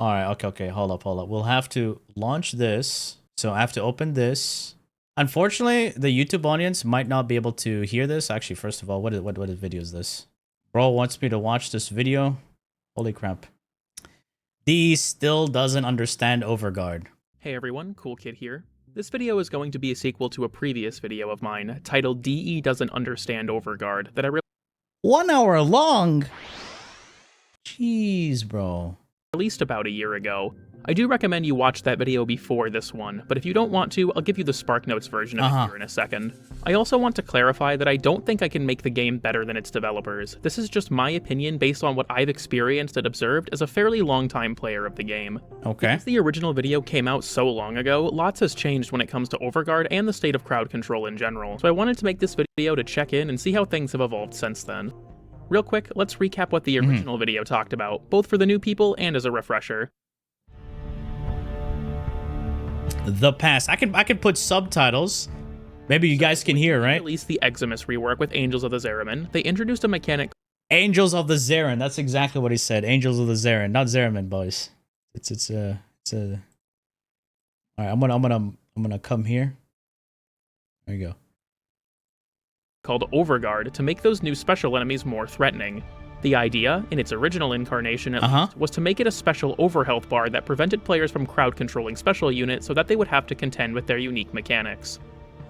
All right, okay. Hold up. We'll have to launch this. So I have to open this. Unfortunately, the YouTube audience might not be able to hear this. Actually, first of all, what video is this? Bro wants me to watch this video. Holy crap. D still doesn't understand OVERGUARD. Hey everyone, Cool Kid here. This video is going to be a sequel to a previous video of mine titled DE Doesn't Understand OVERGUARD that I 1 hour long? Jeez, bro. released about a year ago. I do recommend you watch that video before this one, but if you don't want to, I'll give you the SparkNotes version of it here in a second. I also want to clarify that I don't think I can make the game better than its developers. This is just my opinion based on what I've experienced and observed as a fairly long-time player of the game. Okay. Because the original video came out so long ago, lots has changed when it comes to OVERGUARD and the state of crowd control in general, so I wanted to make this video to check in and see how things have evolved since then. Real quick, let's recap what the original video talked about, both for the new people and as a refresher. The past. I could put subtitles. Maybe you guys can hear, right? They released the Eximus rework with Angels of the Zeramin. They introduced a mechanic. Angels of the Zeren. That's exactly what he said. Angels of the Zeren, not Zeramin, boys. It's a. All right, I'm gonna come here. There you go. Called OVERGUARD to make those new special enemies more threatening. The idea, in its original incarnation at least, was to make it a special overhealth bar that prevented players from crowd controlling special units so that they would have to contend with their unique mechanics.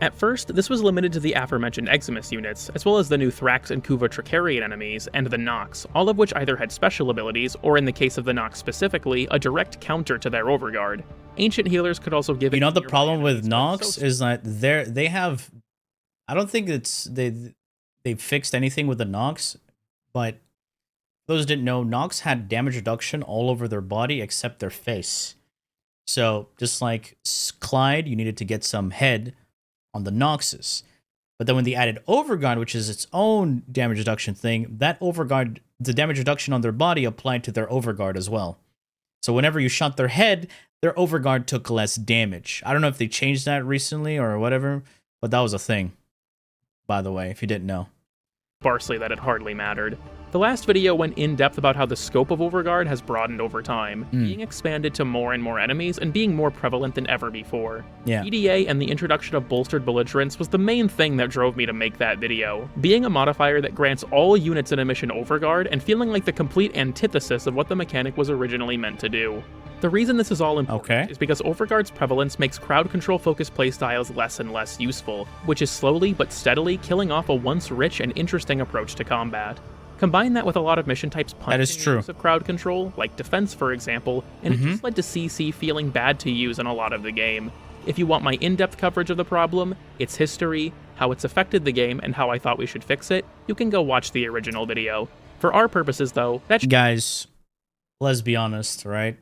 At first, this was limited to the aforementioned Eximus units, as well as the new Thrax and Kuva Tricarian enemies, and the Nox, all of which either had special abilities, or in the case of the Nox specifically, a direct counter to their OVERGUARD. Ancient healers could also give it. You know the problem with Nox is that they have. I don't think they fixed anything with the Nox, but those who didn't know, Nox had damage reduction all over their body except their face. So just like Clyde, you needed to get some head on the Noxes. But then when they added OVERGUARD, which is its own damage reduction thing, that OVERGUARD, the damage reduction on their body applied to their OVERGUARD as well. So whenever you shot their head, their OVERGUARD took less damage. I don't know if they changed that recently or whatever, but that was a thing, by the way, if you didn't know. Sparsely that it hardly mattered. The last video went in-depth about how the scope of OVERGUARD has broadened over time, being expanded to more and more enemies and being more prevalent than ever before. Yeah. EDA and the introduction of bolstered belligerence was the main thing that drove me to make that video, being a modifier that grants all units in a mission OVERGUARD and feeling like the complete antithesis of what the mechanic was originally meant to do. The reason this is all important is because OVERGUARD's prevalence makes crowd control focused playstyles less and less useful, which is slowly but steadily killing off a once rich and interesting approach to combat. Combine that with a lot of mission types punishing the use of crowd control, like defense for example, and it just led to CC feeling bad to use in a lot of the game. If you want my in-depth coverage of the problem, its history, how it's affected the game, and how I thought we should fix it, you can go watch the original video. For our purposes though, that's— Guys, let's be honest, right?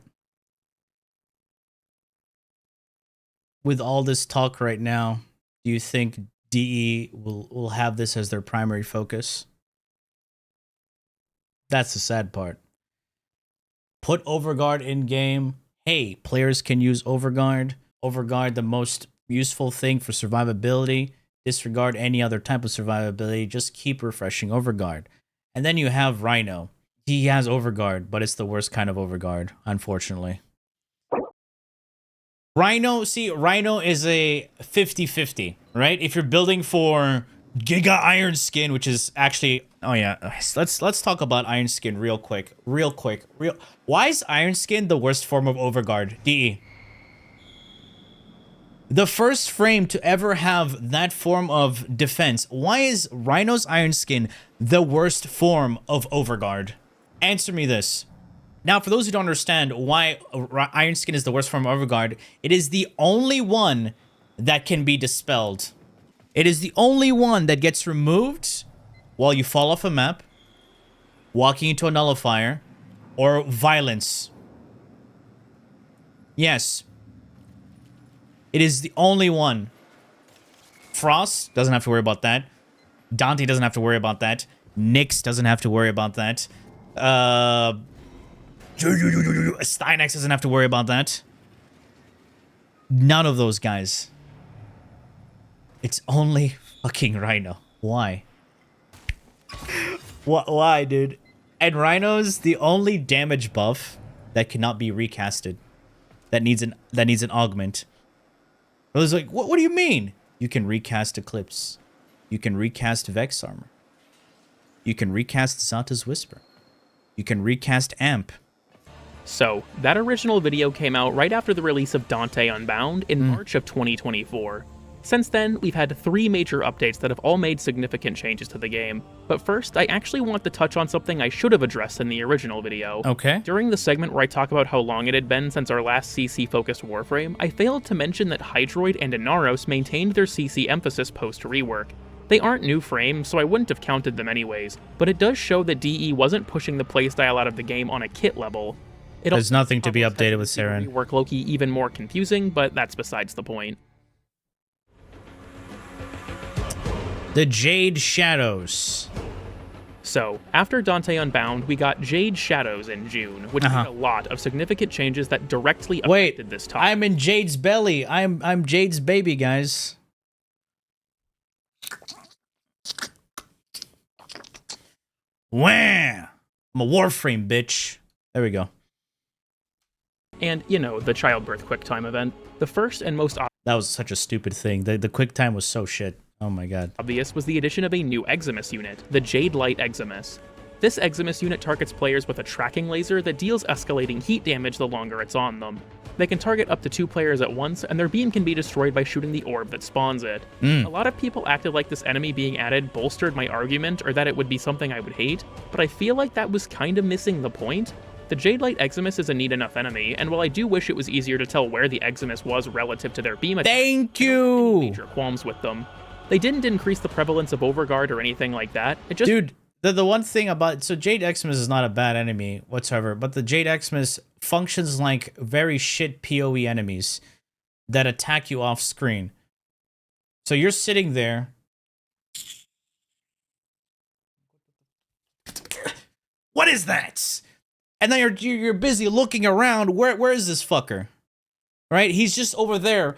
With all this talk right now, do you think DE will have this as their primary focus? That's the sad part. Put OVERGUARD in game. Hey, players can use OVERGUARD. OVERGUARD, the most useful thing for survivability. Disregard any other type of survivability. Just keep refreshing OVERGUARD. And then you have Rhino. He has OVERGUARD, but it's the worst kind of OVERGUARD, unfortunately. Rhino is a 50-50, right? If you're building for Giga Iron Skin, which is actually, oh yeah, let's talk about Iron Skin real quick. Why is Iron Skin the worst form of OVERGUARD? DE. The first frame to ever have that form of defense. Why is Rhino's Iron Skin the worst form of OVERGUARD? Answer me this. Now, for those who don't understand why Iron Skin is the worst form of OVERGUARD, it is the only one that can be dispelled. It is the only one that gets removed while you fall off a map, walking into a nullifier, or violence. Yes. It is the only one. Frost doesn't have to worry about that. Dante doesn't have to worry about that. Nyx doesn't have to worry about that. Stynex doesn't have to worry about that. None of those guys. It's only fucking Rhino. Why? Why, dude? And Rhino's the only damage buff that cannot be recasted. That needs an augment. I was like, what do you mean? You can recast Eclipse. You can recast Vex Armor. You can recast Zata's Whisper. You can recast Amp. So, that original video came out right after the release of Dante Unbound in March of 2024. Since then, we've had 3 major updates that have all made significant changes to the game. But first, I actually want to touch on something I should have addressed in the original video. Okay. During the segment where I talk about how long it had been since our last CC-focused Warframe, I failed to mention that Hydroid and Inaros maintained their CC emphasis post-rework. They aren't new frames, so I wouldn't have counted them anyways, but it does show that DE wasn't pushing the playstyle out of the game on a kit level. There's nothing to be updated with Saren. Rework Loki even more confusing, but that's besides the point. The Jade Shadows. So, after Dante Unbound, we got Jade Shadows in June, which made a lot of significant changes that directly affected this topic. I'm in Jade's belly. I'm Jade's baby, guys. Wham! I'm a Warframe, bitch. There we go. And, you know, the childbirth QuickTime event. The first and most That was such a stupid thing. The QuickTime was so shit. Oh my god. obvious was the addition of a new Eximus unit, the Jade Light Eximus. This Eximus unit targets players with a tracking laser that deals escalating heat damage the longer it's on them. They can target up to 2 players at once, and their beam can be destroyed by shooting the orb that spawns it. A lot of people acted like this enemy being added bolstered my argument, or that it would be something I would hate, but I feel like that was kinda missing the point. The Jade Light Eximus is a neat enough enemy, and while I do wish it was easier to tell where the Eximus was relative to their beam attack, Thank I don't have any you! major qualms with them. They didn't increase the prevalence of Overguard or anything like that. It just Dude, the one thing about... So Jade Eximus is not a bad enemy whatsoever, but the Jade Eximus functions like very shit PoE enemies that attack you off screen. So you're sitting there... What is that? And then you're busy looking around. Where is this fucker? Right? He's just over there,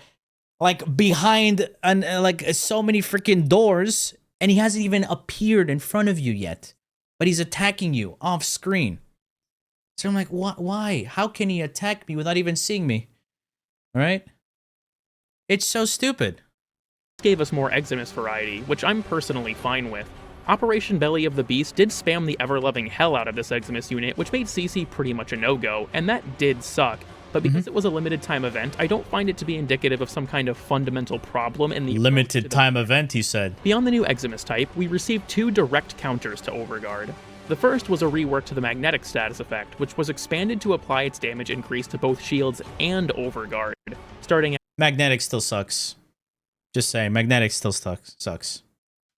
like behind like so many freaking doors, and he hasn't even appeared in front of you yet. But he's attacking you off screen. So I'm like, why? How can he attack me without even seeing me? All right? It's so stupid. gave us more Eximus variety, which I'm personally fine with. Operation Belly of the Beast did spam the ever-loving hell out of this Eximus unit, which made CC pretty much a no-go, and that did suck. But because it was a limited-time event, I don't find it to be indicative of some kind of fundamental problem in the limited-time event, he said. Beyond the new Eximus type, we received 2 direct counters to Overguard. The first was a rework to the magnetic status effect, which was expanded to apply its damage increase to both shields and Overguard, starting Magnetic still sucks. Just saying, magnetic still sucks.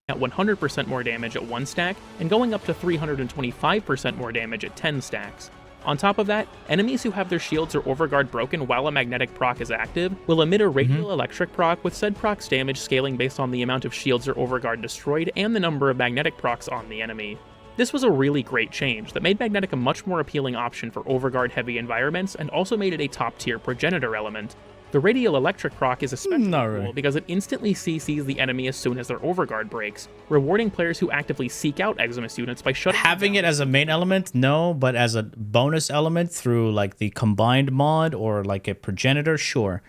At 100% more damage at 1 stack, and going up to 325% more damage at 10 stacks. On top of that, enemies who have their shields or Overguard broken while a magnetic proc is active will emit a radial electric proc, with said proc's damage scaling based on the amount of shields or Overguard destroyed and the number of magnetic procs on the enemy. This was a really great change that made magnetic a much more appealing option for Overguard heavy environments and also made it a top tier progenitor element. The radial electric proc is especially cool because it instantly CCs the enemy as soon as their Overguard breaks, rewarding players who actively seek out Eximus units by shutting Having it as a main element, no, but as a bonus element through like the combined mod or like a progenitor, sure.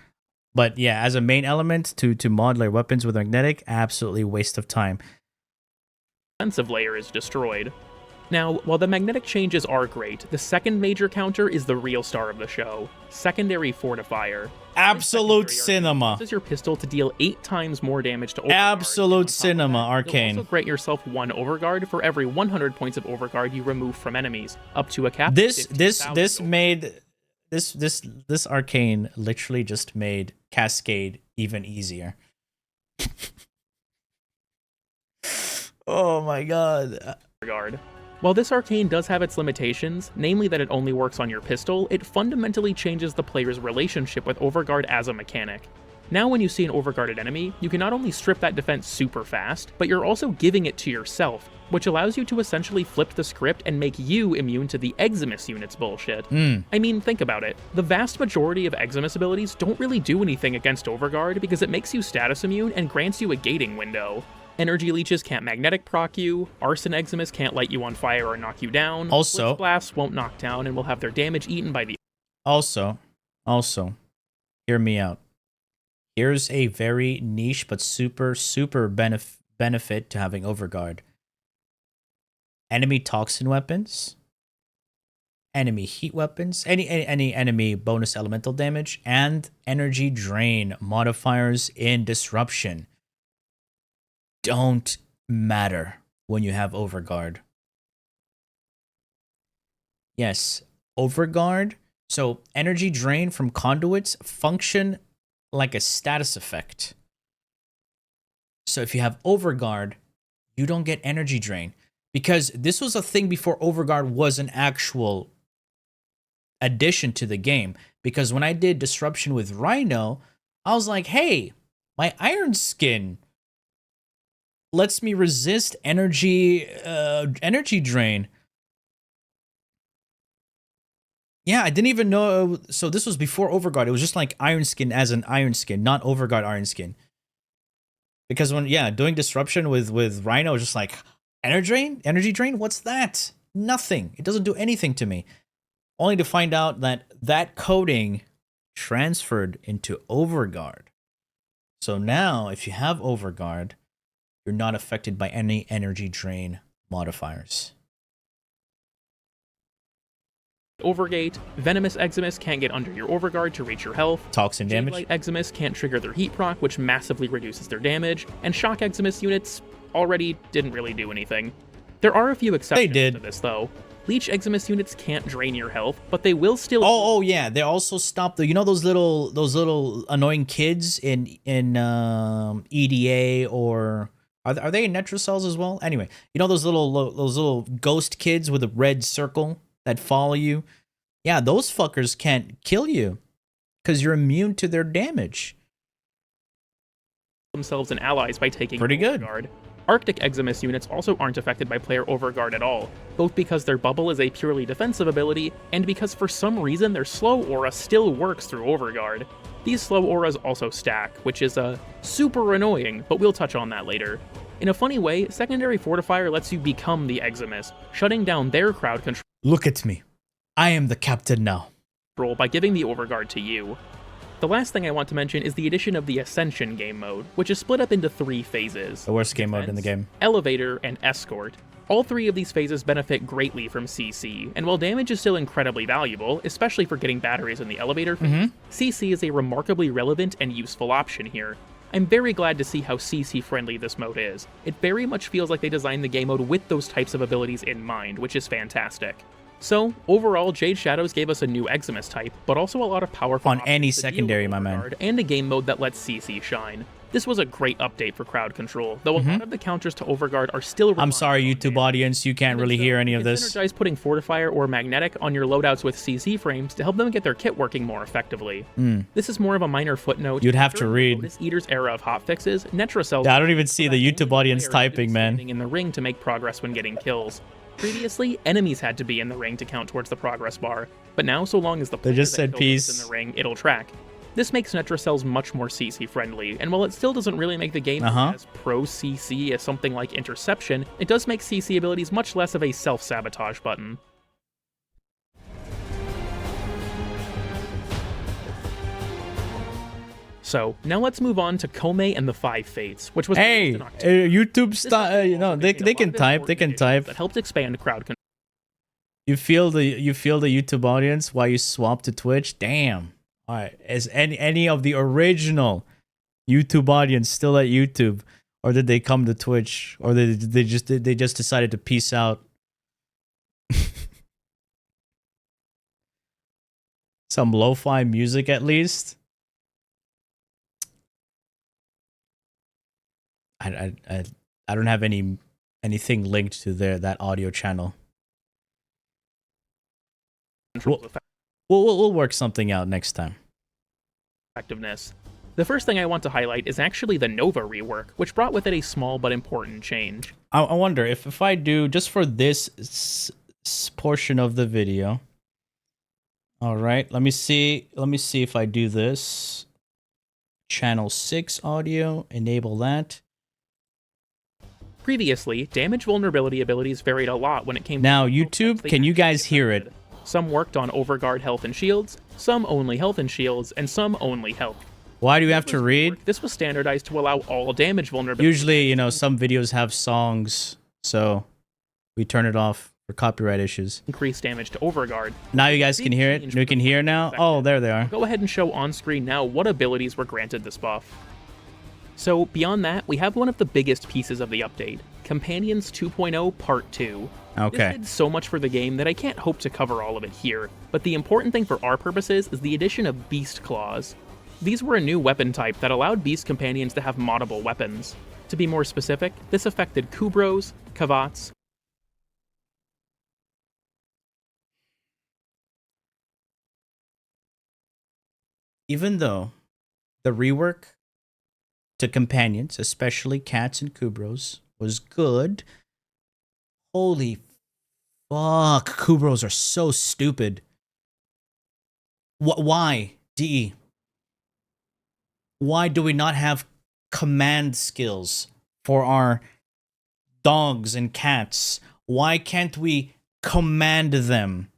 But yeah, as a main element to mod their weapons with magnetic, absolutely waste of time. Defensive layer is destroyed. Now, while the magnetic changes are great, the second major counter is the real star of the show, Secondary Fortifier. Absolute cinema. This is your pistol to deal 8 times more damage to Overguard. Absolute cinema, Arcane. You'll also grant yourself 1 Overguard for every 100 points of Overguard you remove from enemies, up to a cap of This 15,000 this Arcane literally just made Cascade even easier. Oh my god. Overguard. While this Arcane does have its limitations, namely that it only works on your pistol, it fundamentally changes the player's relationship with Overguard as a mechanic. Now when you see an Overguarded enemy, you can not only strip that defense super fast, but you're also giving it to yourself, which allows you to essentially flip the script and make you immune to the Eximus unit's bullshit. I mean, think about it. The vast majority of Eximus abilities don't really do anything against Overguard because it makes you status immune and grants you a gating window. Energy leeches can't magnetic proc you, Arson Eximus can't light you on fire or knock you down, Also, Blitz Blasts won't knock down and will have their damage eaten by the... Also, hear me out. Here's a very niche but super benefit to having Overguard. Enemy toxin weapons, enemy heat weapons, any enemy bonus elemental damage, and energy drain modifiers in disruption don't matter when you have Overguard. Yes, Overguard. So energy drain from conduits function like a status effect. So if you have Overguard, you don't get energy drain. Because this was a thing before Overguard was an actual addition to the game. Because when I did Disruption with Rhino, I was like, hey, my Iron Skin lets me resist energy drain. Yeah, I didn't even know. So this was before Overguard. It was just like Iron Skin as an Iron Skin, not Overguard Iron Skin. Because when, doing Disruption with Rhino was just like, energy drain? What's that? Nothing. It doesn't do anything to me. Only to find out that that coding transferred into Overguard. So now, if you have Overguard, you're not affected by any energy drain modifiers. Overgate, Venomous Eximus can't get under your Overguard to reach your health. Toxin damage. Light Eximus can't trigger their heat proc, which massively reduces their damage. And Shock Eximus units already didn't really do anything. There are a few exceptions to this, though. Leech Eximus units can't drain your health, but they will still... Oh yeah, they also stop the... You know those little annoying kids in EDA or... Are they in Netrocells as well? Anyway, you know those little ghost kids with a red circle that follow you? Yeah, those fuckers can't kill you because you're immune to their damage. Themselves and allies by taking pretty good. Overguard. Arctic Eximus units also aren't affected by player Overguard at all, both because their bubble is a purely defensive ability, and because for some reason their slow aura still works through Overguard. These slow auras also stack, which is super annoying, but we'll touch on that later. In a funny way, Secondary Fortifier lets you become the Eximus, shutting down their crowd control. Look at me. I am the captain now. By giving the Overguard to you. The last thing I want to mention is the addition of the Ascension game mode, which is split up into 3 phases. The worst game mode in the game. Elevator, and Escort. All 3 of these phases benefit greatly from CC, and while damage is still incredibly valuable, especially for getting batteries in the elevator phase, CC is a remarkably relevant and useful option here. I'm very glad to see how CC-friendly this mode is. It very much feels like they designed the game mode with those types of abilities in mind, which is fantastic. So, overall, Jade Shadows gave us a new Eximus type, but also a lot of powerful on any secondary, my man, and a game mode that lets CC shine. This was a great update for crowd control, though a lot of the counters to Overguard are still... I'm sorry, YouTube audience, you can't really hear any of this. Synergize putting Fortifier or Magnetic on your loadouts with CC frames to help them get their kit working more effectively. This is more of a minor footnote. You'd have to read. This Eater's era of hotfixes, Netrocells... Yeah, I don't even see the YouTube audience typing, man. ...in the ring to make progress when getting kills. Previously, enemies had to be in the ring to count towards the progress bar, but now so long as the player just said peace in the ring, it'll track. This makes Netrocells much more CC friendly, and while it still doesn't really make the game as pro CC as something like Interception, it does make CC abilities much less of a self-sabotage button. So, now let's move on to Kome and the 5 Fates, which was YouTube style, you know, they can type, that helped expand crowd control. You feel the YouTube audience while you swap to Twitch? Damn. All right, is any of the original YouTube audience still at YouTube, or did they come to Twitch, or they just decided to peace out? Some lo-fi music at least. I don't have anything linked to that audio channel. We'll work something out next time. Effectiveness. The first thing I want to highlight is actually the Nova rework, which brought with it a small but important change. I wonder if I do, just for this portion of the video. All right, let me see if I do this. Channel 6 audio, enable that. Previously, damage vulnerability abilities varied a lot when it came to Now, how YouTube, they can you actually guys hear it? affected. Some worked on overguard health and shields, some only health and shields, and some only health. Why do you have to read? This was standardized to allow all damage vulnerabilities. Usually, you know, some videos have songs, so we turn it off for copyright issues. Increase damage to overguard. Now you guys can hear it? You can hear now? Oh, there they are. Go ahead and show on screen now what abilities were granted this buff. So beyond that, we have one of the biggest pieces of the update, Companions 2.0 Part 2. Okay. This did so much for the game that I can't hope to cover all of it here, but the important thing for our purposes is the addition of Beast Claws. These were a new weapon type that allowed Beast Companions to have moddable weapons. To be more specific, this affected Kubros, Kavats. Even though the rework to companions, especially cats and Kubros, was good, holy fuck, Kubros are so stupid. Why, DE? Why do we not have command skills for our dogs and cats? Why can't we command them?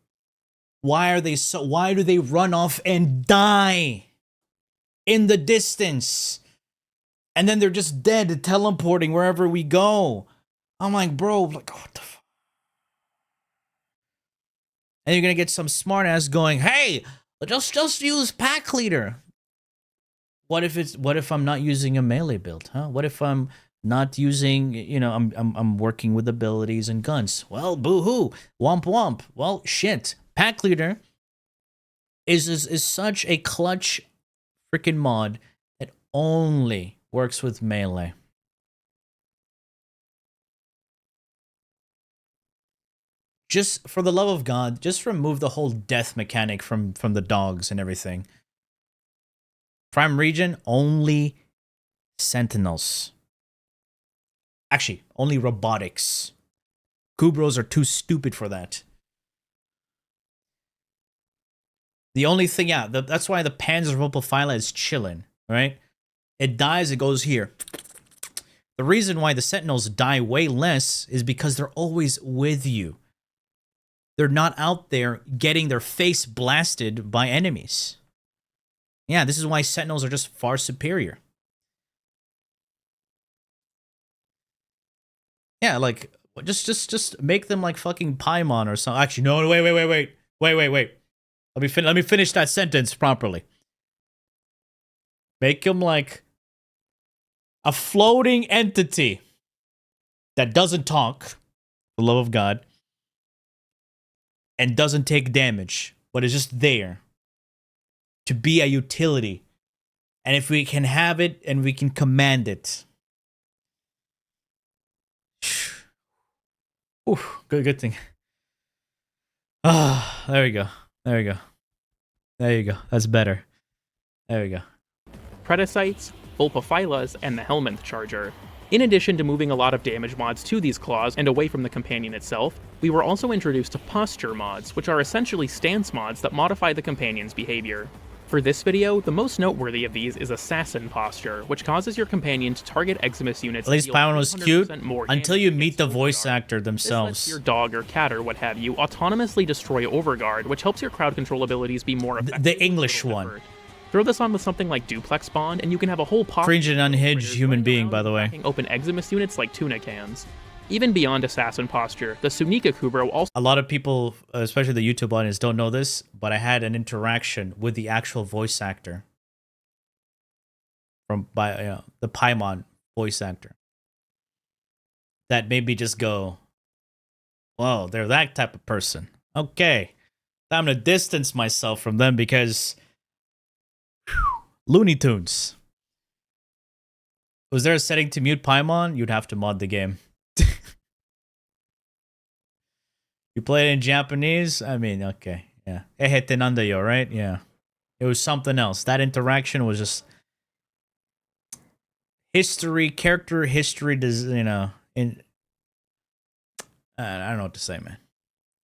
Why do they run off and die in the distance? And then they're just dead, teleporting wherever we go. I'm like, bro, like, what the fuck? And you're gonna get some smartass going, hey, just use pack leader. What if I'm not using a melee build, huh? What if I'm not using, you know, I'm working with abilities and guns? Well, boo-hoo, womp womp. Well, shit. Pack leader is such a clutch freaking mod that only works with melee. Just for the love of God, just remove the whole death mechanic from the dogs and everything. Prime region, only sentinels. Actually, only robotics. Kubros are too stupid for that. The only thing, yeah, that's why the Panzerwelpefeile is chilling, right? It dies, it goes here. The reason why the Sentinels die way less is because they're always with you. They're not out there getting their face blasted by enemies. Yeah, this is why Sentinels are just far superior. Yeah, like, just make them like fucking Paimon or something. Actually, no, wait. Let me finish that sentence properly. Make him like a floating entity that doesn't talk, for the love of God, and doesn't take damage, but is just there to be a utility. And if we can have it and we can command it. Ooh, good thing. Ah, there we go. There you go. That's better. There we go. Predacites, Vulpaphylas, and the Helminth Charger. In addition to moving a lot of damage mods to these claws and away from the companion itself, we were also introduced to posture mods, which are essentially stance mods that modify the companion's behavior. For this video, the most noteworthy of these is Assassin Posture, which causes your companion to target Eximus units. At least Paimon was cute until you meet the voice actor This themselves. lets your dog or cat or what have you autonomously destroy Overguard, which helps your crowd control abilities be more effective. The English one. Effort. Throw this on with something like Duplex Bond, and you can have a whole posture. Cringe and unhinged human being, by the way. Open Eximus units like tuna cans. Even beyond Assassin Posture, the Sunika Kubro also. A lot of people, especially the YouTube audience, don't know this, but I had an interaction with the actual voice actor the Paimon voice actor. That made me just go, whoa, they're that type of person. Okay, time to distance myself from them because Looney Tunes. Was there a setting to mute Paimon? You'd have to mod the game. You play it in Japanese? I mean, okay, yeah. Ehete nandayo, right? Yeah. It was something else. That interaction was just character history, you know, I don't know what to say, man.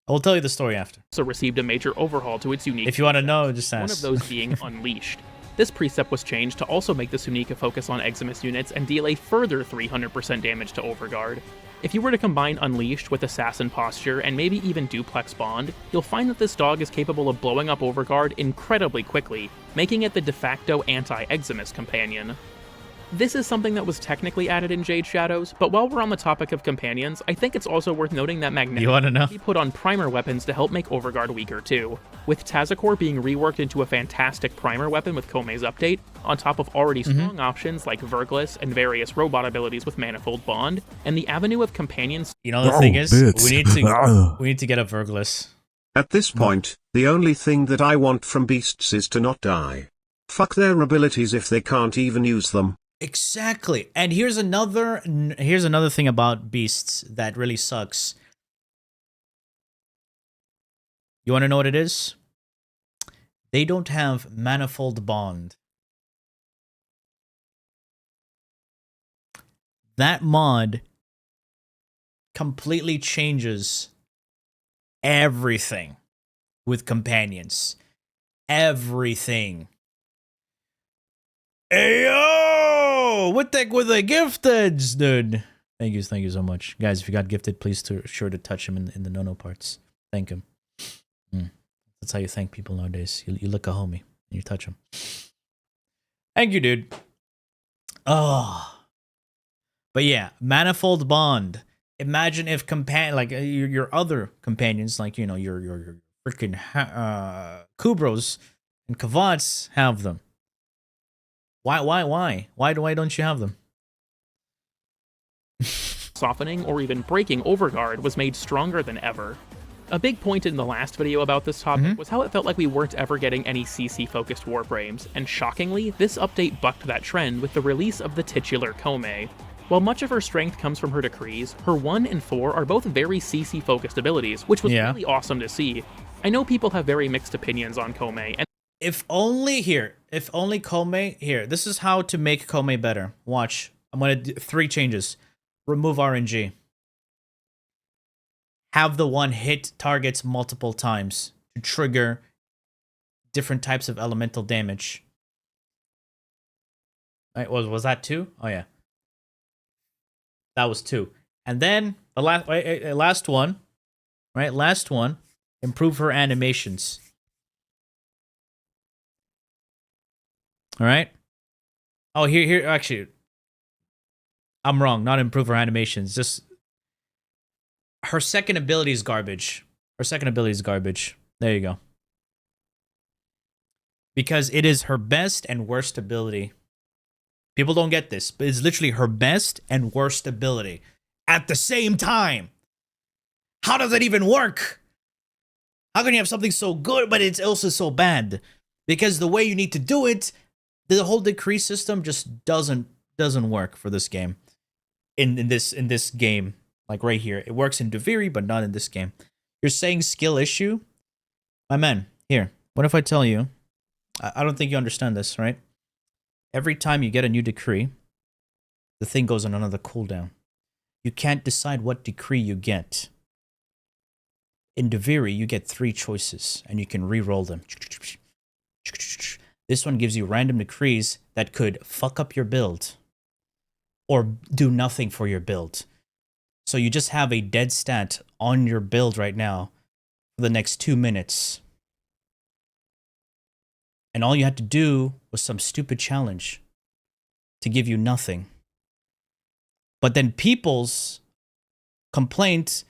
I will tell you the story after. Also received a major overhaul to its unique. If you want to know, just ask. One of those being Unleashed. This precept was changed to also make the Sunika focus on Eximus units and deal a further 300% damage to Overguard. If you were to combine Unleashed with Assassin Posture and maybe even Duplex Bond, you'll find that this dog is capable of blowing up Overguard incredibly quickly, making it the de facto anti-Eximus companion. This is something that was technically added in Jade Shadows, but while we're on the topic of companions, I think it's also worth noting that Magnetic put on primer weapons to help make Overguard weaker too, with Tazakor being reworked into a fantastic primer weapon with Komei's update, on top of already strong options like Verglis and various robot abilities with Manifold Bond, and the avenue of companions. You know, the thing is, we need to get a Verglis. At this point, the only thing that I want from beasts is to not die. Fuck their abilities if they can't even use them. Exactly. And here's another thing about beasts that really sucks. You want to know what it is? They don't have Manifold Bond. That mod completely changes everything with companions. Everything. Ayo! What the heck with the gifteds, dude? Thank you so much. Guys, if you got gifted, please sure to touch him in the no-no parts. Thank him. That's how you thank people nowadays. You look a homie and you touch him. Thank you, dude. Oh. But yeah, Manifold Bond. Imagine if your other companions, like, you know, your freaking Kubros and Kavats have them. Why don't you have them? Softening or even breaking Overguard was made stronger than ever. A big point in the last video about this topic was how it felt like we weren't ever getting any CC-focused Warframes, and shockingly, this update bucked that trend with the release of the titular Komei. While much of her strength comes from her decrees, her 1 and 4 are both very CC-focused abilities, which was really awesome to see. I know people have very mixed opinions on Komei, and if only Komei, here, this is how to make Komei better. Watch, I'm gonna do 3 changes. Remove RNG. Have the one hit targets multiple times to trigger different types of elemental damage. Right, was that 2? Oh yeah. That was 2. And then the last one, right? Last one, improve her animations. All right. Oh, here. Actually, I'm wrong. Not improve her animations. Just her second ability is garbage. There you go. Because it is her best and worst ability. People don't get this, but it's literally her best and worst ability at the same time. How does that even work? How can you have something so good, but it's also so bad? Because the way you need to do it, the whole decree system just doesn't work for this game. In this game, like right here, it works in Daviri, but not in this game. You're saying skill issue, my man. Here, what if I tell you? I don't think you understand this, right? Every time you get a new decree, the thing goes on another cooldown. You can't decide what decree you get. In Daviri, you get 3 choices, and you can re-roll them. This one gives you random decrees that could fuck up your build or do nothing for your build. So you just have a dead stat on your build right now for the next 2 minutes. And all you had to do was some stupid challenge to give you nothing. But then people's complaints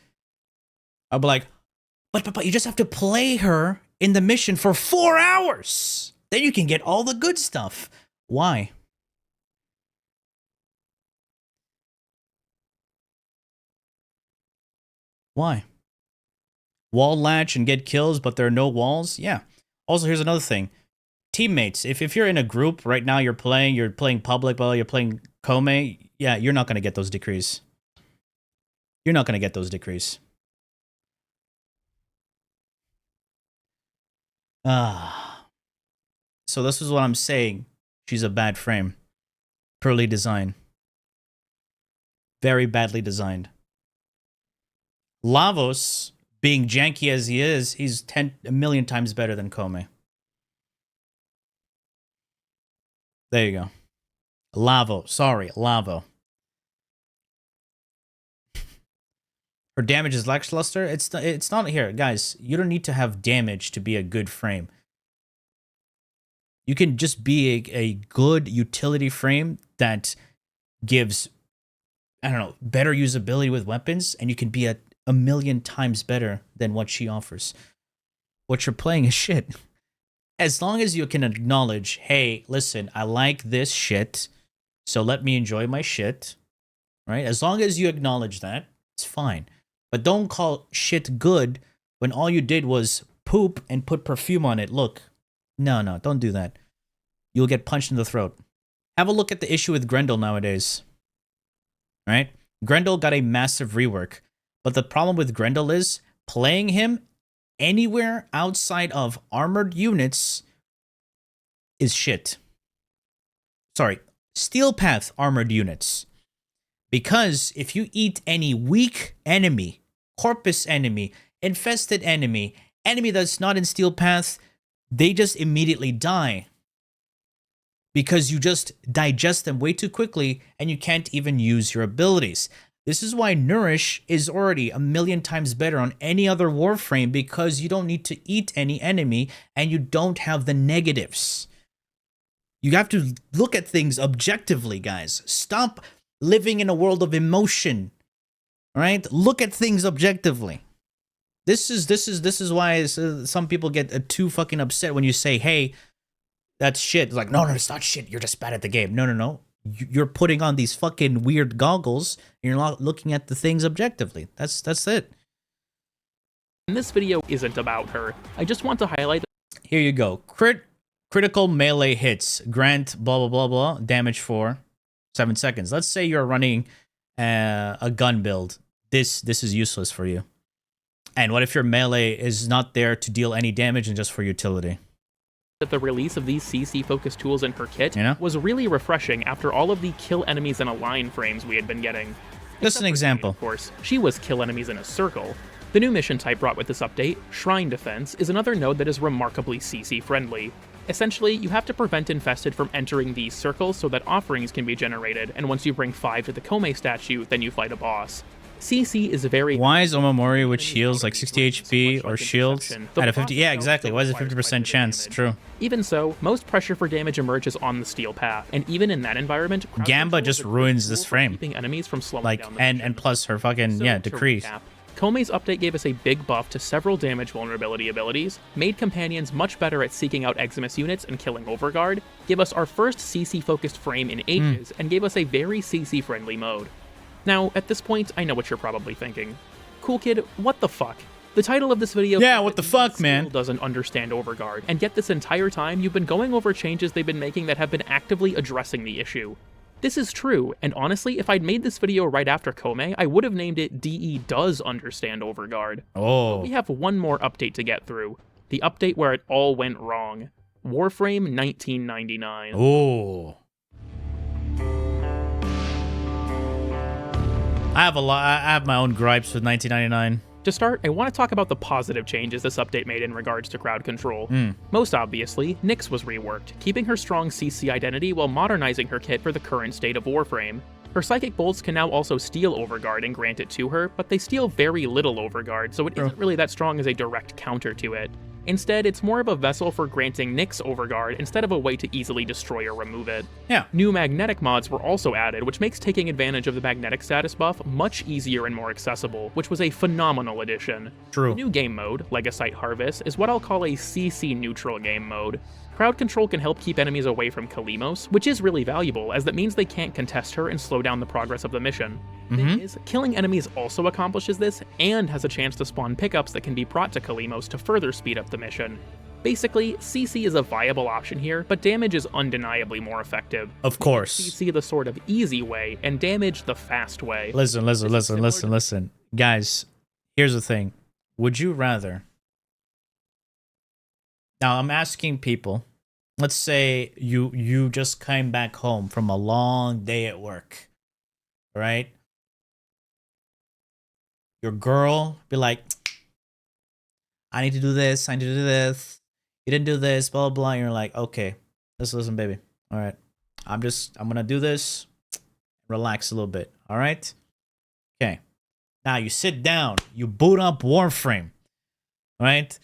are like, but you just have to play her in the mission for 4 hours. Then you can get all the good stuff. Why? Why? Wall latch and get kills, but there are no walls? Yeah. Also, here's another thing. Teammates, if you're in a group right now, you're playing public, well, you're playing Komei, yeah, you're not going to get those decrees. You're not going to get those decrees. So this is what I'm saying. She's a bad frame. Poorly designed. Very badly designed. Lavos, being janky as he is, he's a million times better than Komei. There you go. Lavo. Sorry, Lavo. Her damage is lackluster. It's not here, guys. You don't need to have damage to be a good frame. You can just be a good utility frame that gives, I don't know, better usability with weapons, and you can be a million times better than what she offers. What you're playing is shit. As long as you can acknowledge, hey, listen, I like this shit, so let me enjoy my shit, right? As long as you acknowledge that, it's fine. But don't call shit good when all you did was poop and put perfume on it. Look, no, don't do that. You'll get punched in the throat. Have a look at the issue with Grendel nowadays, right? Grendel got a massive rework, but the problem with Grendel is playing him anywhere outside of armored units is shit. Sorry, Steel Path armored units. Because if you eat any weak enemy, corpus enemy, infested enemy that's not in Steel Path, they just immediately die. Because you just digest them way too quickly and you can't even use your abilities. This is why Nourish is already a million times better on any other Warframe, because you don't need to eat any enemy and you don't have the negatives. You have to look at things objectively, guys. Stop living in a world of emotion. All right? Look at things objectively. This is why some people get too fucking upset when you say, "Hey, that's shit." It's like, no, it's not shit. You're just bad at the game. No. You're putting on these fucking weird goggles and you're not looking at the things objectively. That's it. And this video isn't about her. I just want to highlight that Here you go. Critical melee hits. Grant blah blah blah blah. Damage for 7 seconds. Let's say you're running a gun build. This is useless for you. And what if your melee is not there to deal any damage and just for utility? that the release of these CC-focused tools in her kit You know? was really refreshing after all of the kill enemies in a line frames we had been getting. Just an example. Of course, she was kill enemies in a circle. The new mission type brought with this update, Shrine Defense, is another node that is remarkably CC-friendly. Essentially, you have to prevent infested from entering these circles so that offerings can be generated, and once you bring 5 to the Kome statue, then you fight a boss. CC is very... Why is Omamori, which heals like 60 HP or shields at a 50? Yeah, exactly. Why is it 50% chance? True. Even so, most pressure for damage emerges on the steel path, and even in that environment, Gamba just ruins this frame. Keeping enemies from slowing like, down the and plus her fucking, So, yeah, to decree. recap, Kome's update gave us a big buff to several damage vulnerability abilities, made companions much better at seeking out Eximus units and killing Overguard, gave us our first CC-focused frame in ages, and gave us a very CC-friendly mode. Now, at this point, I know what you're probably thinking. Cool Kid, what the fuck? The title of this video Yeah, says what that the fuck, still man? doesn't understand Overguard, and yet this entire time you've been going over changes they've been making that have been actively addressing the issue. This is true, and honestly, if I'd made this video right after Kome, I would have named it DE Does Understand Overguard. Oh. We have one more update to get through. The update where it all went wrong. Warframe 1999. Oh. I have my own gripes with 1999. To start, I want to talk about the positive changes this update made in regards to crowd control. Most obviously, Nyx was reworked, keeping her strong CC identity while modernizing her kit for the current state of Warframe. Her Psychic Bolts can now also steal Overguard and grant it to her, but they steal very little Overguard, so it isn't really that strong as a direct counter to it. Instead, it's more of a vessel for granting Nyx Overguard instead of a way to easily destroy or remove it. Yeah. New magnetic mods were also added, which makes taking advantage of the magnetic status buff much easier and more accessible, which was a phenomenal addition. True. The new game mode, Legasite Harvest, is what I'll call a CC-neutral game mode. Crowd control can help keep enemies away from Kalimos, which is really valuable, as that means they can't contest her and slow down the progress of the mission. Thing is, killing enemies also accomplishes this, and has a chance to spawn pickups that can be brought to Kalimos to further speed up the mission. Basically, CC is a viable option here, but damage is undeniably more effective. Of course. CC the sort of easy way, and damage the fast way. Listen. Guys, here's the thing. Would you rather... Now, I'm asking people, let's say you just came back home from a long day at work, right? Your girl be like, I need to do this, I need to do this. You didn't do this, blah, blah, blah. And you're like, okay, listen, baby. All right. I'm gonna do this. Relax a little bit. All right. Okay. Now you sit down. You boot up Warframe. Right.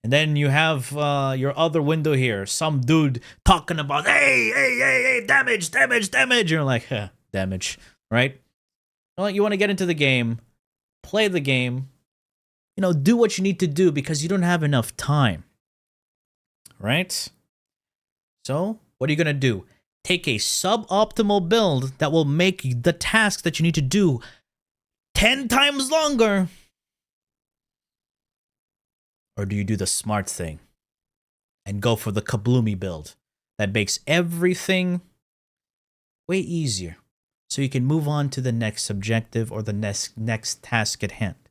And then you have your other window here. Some dude talking about, hey, damage. You're like, damage, right? Well, you want to get into the game, play the game, do what you need to do because you don't have enough time, right? So what are you going to do? Take a suboptimal build that will make the task that you need to do 10 times longer. Or do you do the smart thing and go for the kabloomy build that makes everything way easier so you can move on to the next objective or the next task at hand?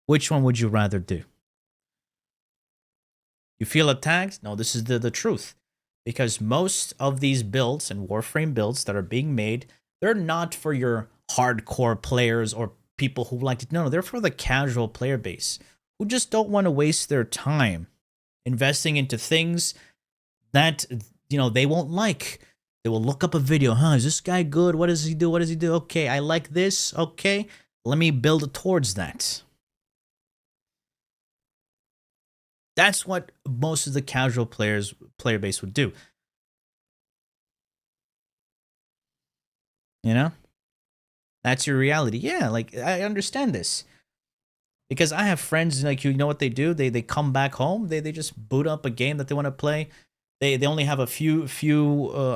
Which one would you rather do? You feel attacked? No, this is the truth. Because most of these builds and Warframe builds that are being made, they're not for your hardcore players or people who like to... No, they're for the casual player base who just don't want to waste their time investing into things that, they won't like. They will look up a video. Is this guy good? What does he do? Okay, I like this. Okay, let me build towards that. That's what most of the casual player base would do. That's your reality. Yeah, like, I understand this. Because I have friends, like, what they do? They come back home. They just boot up a game that they want to play. They only have a few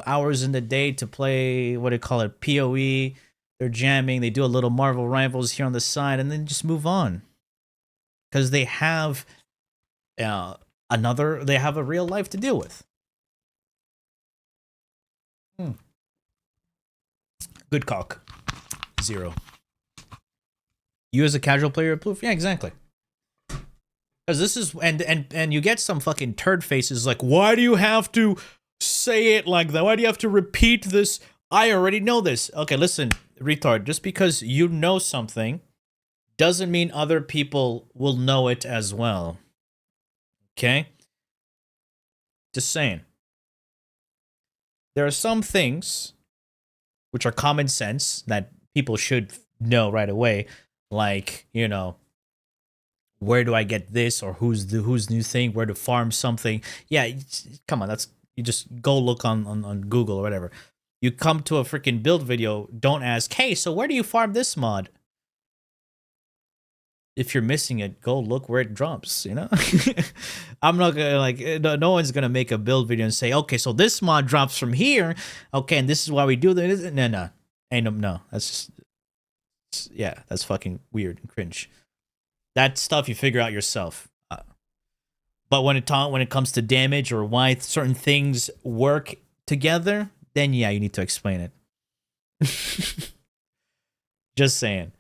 hours in the day to play, what do you call it, PoE. They're jamming. They do a little Marvel Rivals here on the side, and then just move on. Because they have they have a real life to deal with. Good cock. 0. You as a casual player approve? Yeah, exactly. Because this is and you get some fucking turd faces like, why do you have to say it like that? Why do you have to repeat this? I already know this. Okay, listen, retard. Just because you know something doesn't mean other people will know it as well. Okay? Just saying. There are some things which are common sense that people should know right away. Like, where do I get this, or who's new thing, where to farm something. Yeah, come on, you just go look on Google or whatever. You come to a freaking build video, don't ask, hey, so where do you farm this mod? If you're missing it, go look where it drops, I'm not gonna, no one's gonna make a build video and say, okay, so this mod drops from here, okay, and this is why we do this. No, that's just... Yeah, that's fucking weird and cringe. That stuff you figure out yourself. But when it comes to damage or why certain things work together, then yeah, you need to explain it. Just saying.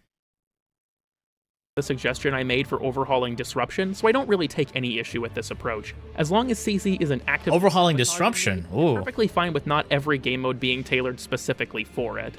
The suggestion I made for overhauling Disruption, so I don't really take any issue with this approach. As long as CC is an active... Overhauling Disruption? Ooh. I'm perfectly fine with not every game mode being tailored specifically for it.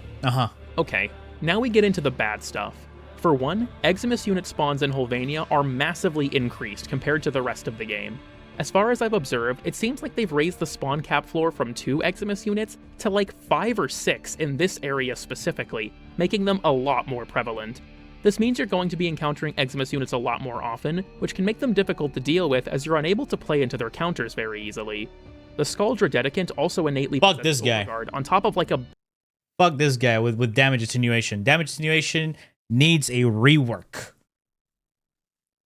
Okay. Now we get into the bad stuff. For one, Eximus unit spawns in Holvania are massively increased compared to the rest of the game. As far as I've observed, it seems like they've raised the spawn cap floor from 2 Eximus units to like 5 or 6 in this area specifically, making them a lot more prevalent. This means you're going to be encountering Eximus units a lot more often, which can make them difficult to deal with as you're unable to play into their counters very easily. The Scaldra Dedicant also innately possesses Overguard on top of like a... Fuck this guy with damage attenuation. Damage attenuation needs a rework.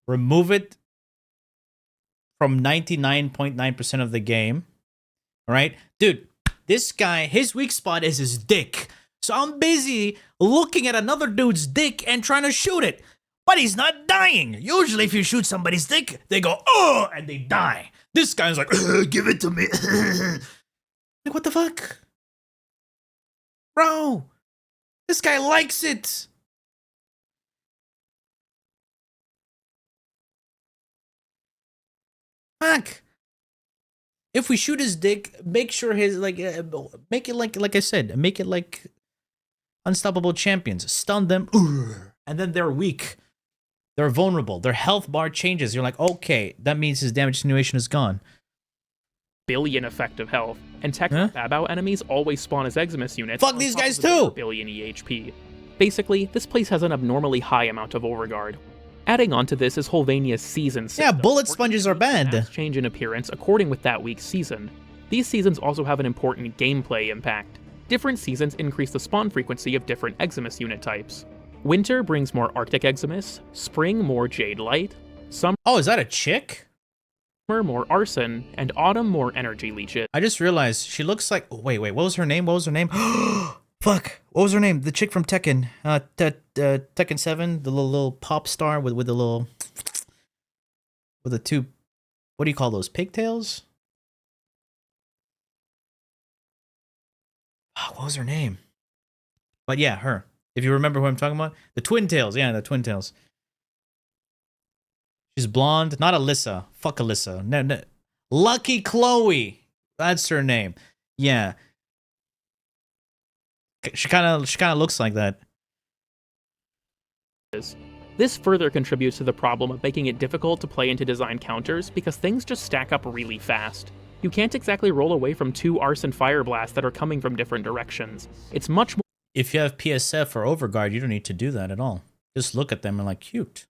Remove it from 99.9% of the game. Alright? Dude, this guy, his weak spot is his dick. So I'm busy looking at another dude's dick and trying to shoot it. But he's not dying. Usually if you shoot somebody's dick, they go, oh, and they die. This guy's like, give it to me. Like, what the fuck? Bro, this guy likes it. Fuck. If we shoot his dick, make sure his, make it like I said, make it like unstoppable champions. Stun them, and then they're weak. They're vulnerable. Their health bar changes. You're like, okay, that means his damage attenuation is gone. billion effective health, and Tekla Babao enemies always spawn as Eximus units. Fuck these guys too! Billion EHP. Basically, this place has an abnormally high amount of overguard. Adding on to this is Holvania's season system. Yeah, bullet sponges are banned. Change in appearance according with that week's season. These seasons also have an important gameplay impact. Different seasons increase the spawn frequency of different Eximus unit types. Winter brings more Arctic Eximus, spring more Jade Light, summer is that a chick? more Arson, and autumn more Energy Leeches. I just realized she looks like... Wait, what was her name? Fuck. What was her name? The chick from Tekken. Tekken 7, the little pop star with the little... With the two... What do you call those? Pigtails? What was her name? But yeah, her. If you remember who I'm talking about. The Twin Tails. Yeah, the Twin Tails. She's blonde. Not Alyssa. Fuck Alyssa. No. Lucky Chloe. That's her name. Yeah. She kind of looks like that. This further contributes to the problem of making it difficult to play into design counters because things just stack up really fast. You can't exactly roll away from two Arson Fire Blasts that are coming from different directions. It's much more... If you have PSF or Overguard, you don't need to do that at all. Just look at them and like, cute.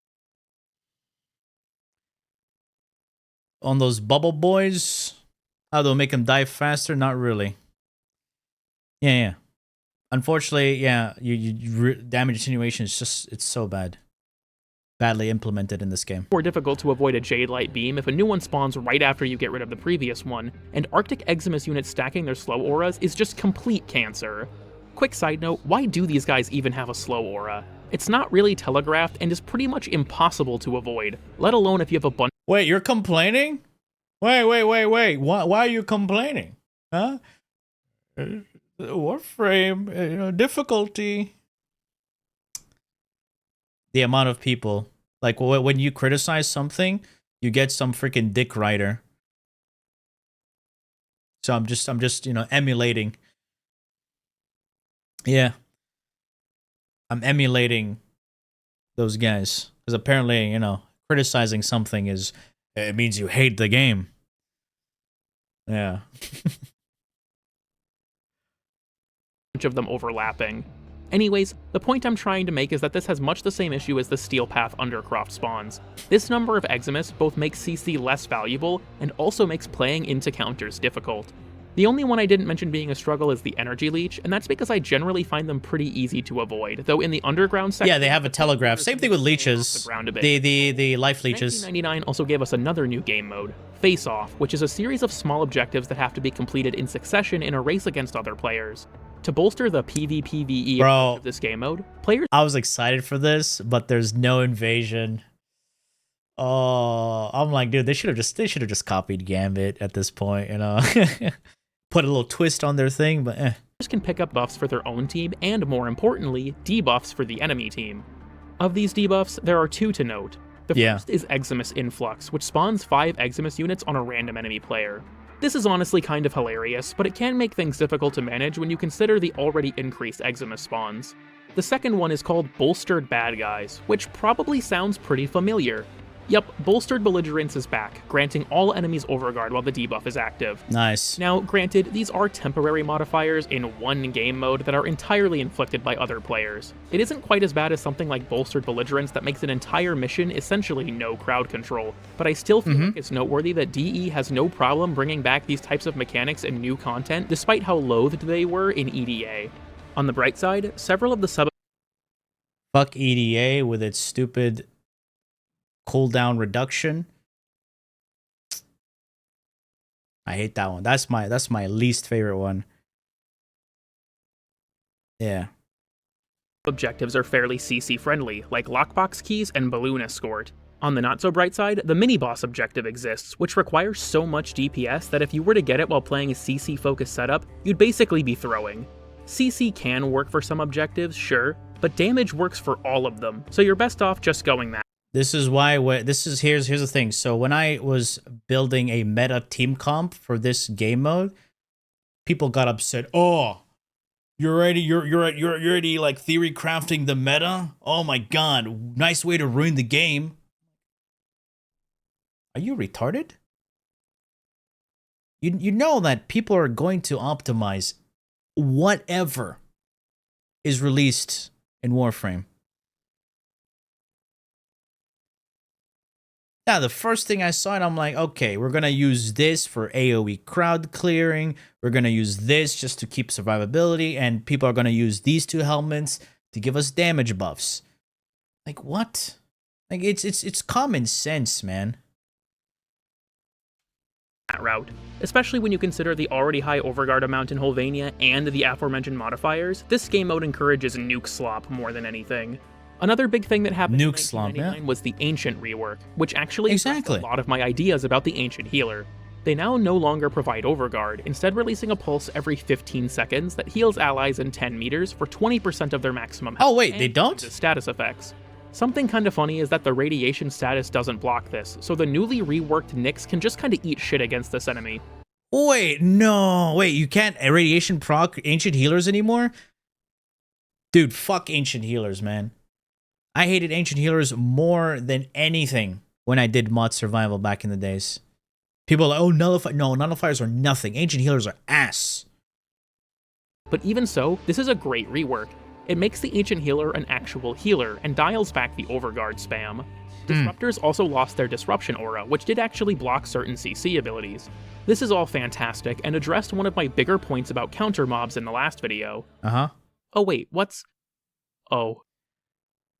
On those bubble boys, how they'll make them die faster? Not really. Yeah. Unfortunately, yeah, damage attenuation is just, it's so bad. Badly implemented in this game. More difficult to avoid a Jade Light beam if a new one spawns right after you get rid of the previous one, and Arctic Eximus units stacking their slow auras is just complete cancer. Quick side note, why do these guys even have a slow aura? It's not really telegraphed and is pretty much impossible to avoid, let alone if you have a bunch... Wait, you're complaining? Wait. Why are you complaining? Huh? Warframe, difficulty. The amount of people, like when you criticize something, you get some freaking dick writer. So I'm just emulating. Yeah. I'm emulating those guys because apparently, criticizing something it means you hate the game. Yeah. Bunch of them overlapping. Anyways, the point I'm trying to make is that this has much the same issue as the Steel Path Undercroft spawns. This number of Eximus both makes CC less valuable and also makes playing into counters difficult. The only one I didn't mention being a struggle is the Energy Leech, and that's because I generally find them pretty easy to avoid, though in the underground section... Yeah, they have a telegraph. Same thing with leeches. The life leeches. 1999 also gave us another new game mode, Face Off, which is a series of small objectives that have to be completed in succession in a race against other players. To bolster the PvPvE of this game mode, players... I was excited for this, but there's no invasion. Oh, I'm like, dude, they should have just copied Gambit at this point, Put a little twist on their thing, but Players can pick up buffs for their own team, and more importantly, debuffs for the enemy team. Of these debuffs, there are two to note. The first is Eximus Influx, which spawns 5 Eximus units on a random enemy player. This is honestly kind of hilarious, but it can make things difficult to manage when you consider the already increased Eximus spawns. The second one is called Bolstered Bad Guys, which probably sounds pretty familiar. Yup, Bolstered Belligerence is back, granting all enemies Overguard while the debuff is active. Nice. Now, granted, these are temporary modifiers in one game mode that are entirely inflicted by other players. It isn't quite as bad as something like Bolstered Belligerence that makes an entire mission essentially no crowd control, but I still feel like it's noteworthy that DE has no problem bringing back these types of mechanics and new content, despite how loathed they were in EDA. On the bright side, several of the Fuck EDA with its stupid cooldown reduction. I hate that one. That's my least favorite one. Yeah. Objectives are fairly CC friendly, like lockbox keys and balloon escort. On the not so bright side, the mini-boss objective exists, which requires so much DPS that if you were to get it while playing a CC focused setup, you'd basically be throwing. CC can work for some objectives, sure, but damage works for all of them, so you're best off just going that. This is why here's the thing. So when I was building a meta team comp for this game mode, people got upset. Oh, you're already like theory crafting the meta? Oh my god, nice way to ruin the game. Are you retarded? you know that people are going to optimize whatever is released in Warframe. Yeah, the first thing I saw it, I'm like, okay, we're going to use this for AoE crowd clearing. We're going to use this just to keep survivability. And people are going to use these two helmets to give us damage buffs. Like, what? Like, it's common sense, man. That route, especially when you consider the already high overguard amount in Holvania and the aforementioned modifiers. This game mode encourages nuke slop more than anything. Another big thing that happened in 1999 was the Ancient rework, which actually addressed a lot of my ideas about the Ancient healer. They now no longer provide overguard, instead releasing a pulse every 15 seconds that heals allies in 10 meters for 20% of their maximum health. Oh wait, they don't? Status effects. Something kinda funny is that the radiation status doesn't block this, so the newly reworked Nyx can just kinda eat shit against this enemy. Wait, no, wait, you can't radiation proc Ancient healers anymore? Dude, fuck Ancient healers, man. I hated Ancient healers more than anything when I did mod survival back in the days. People are like, oh, nullifiers are nothing. Ancient healers are ass. But even so, this is a great rework. It makes the Ancient healer an actual healer and dials back the overguard spam. Disruptors also lost their disruption aura, which did actually block certain CC abilities. This is all fantastic and addressed one of my bigger points about counter mobs in the last video. Oh wait, what's... Oh.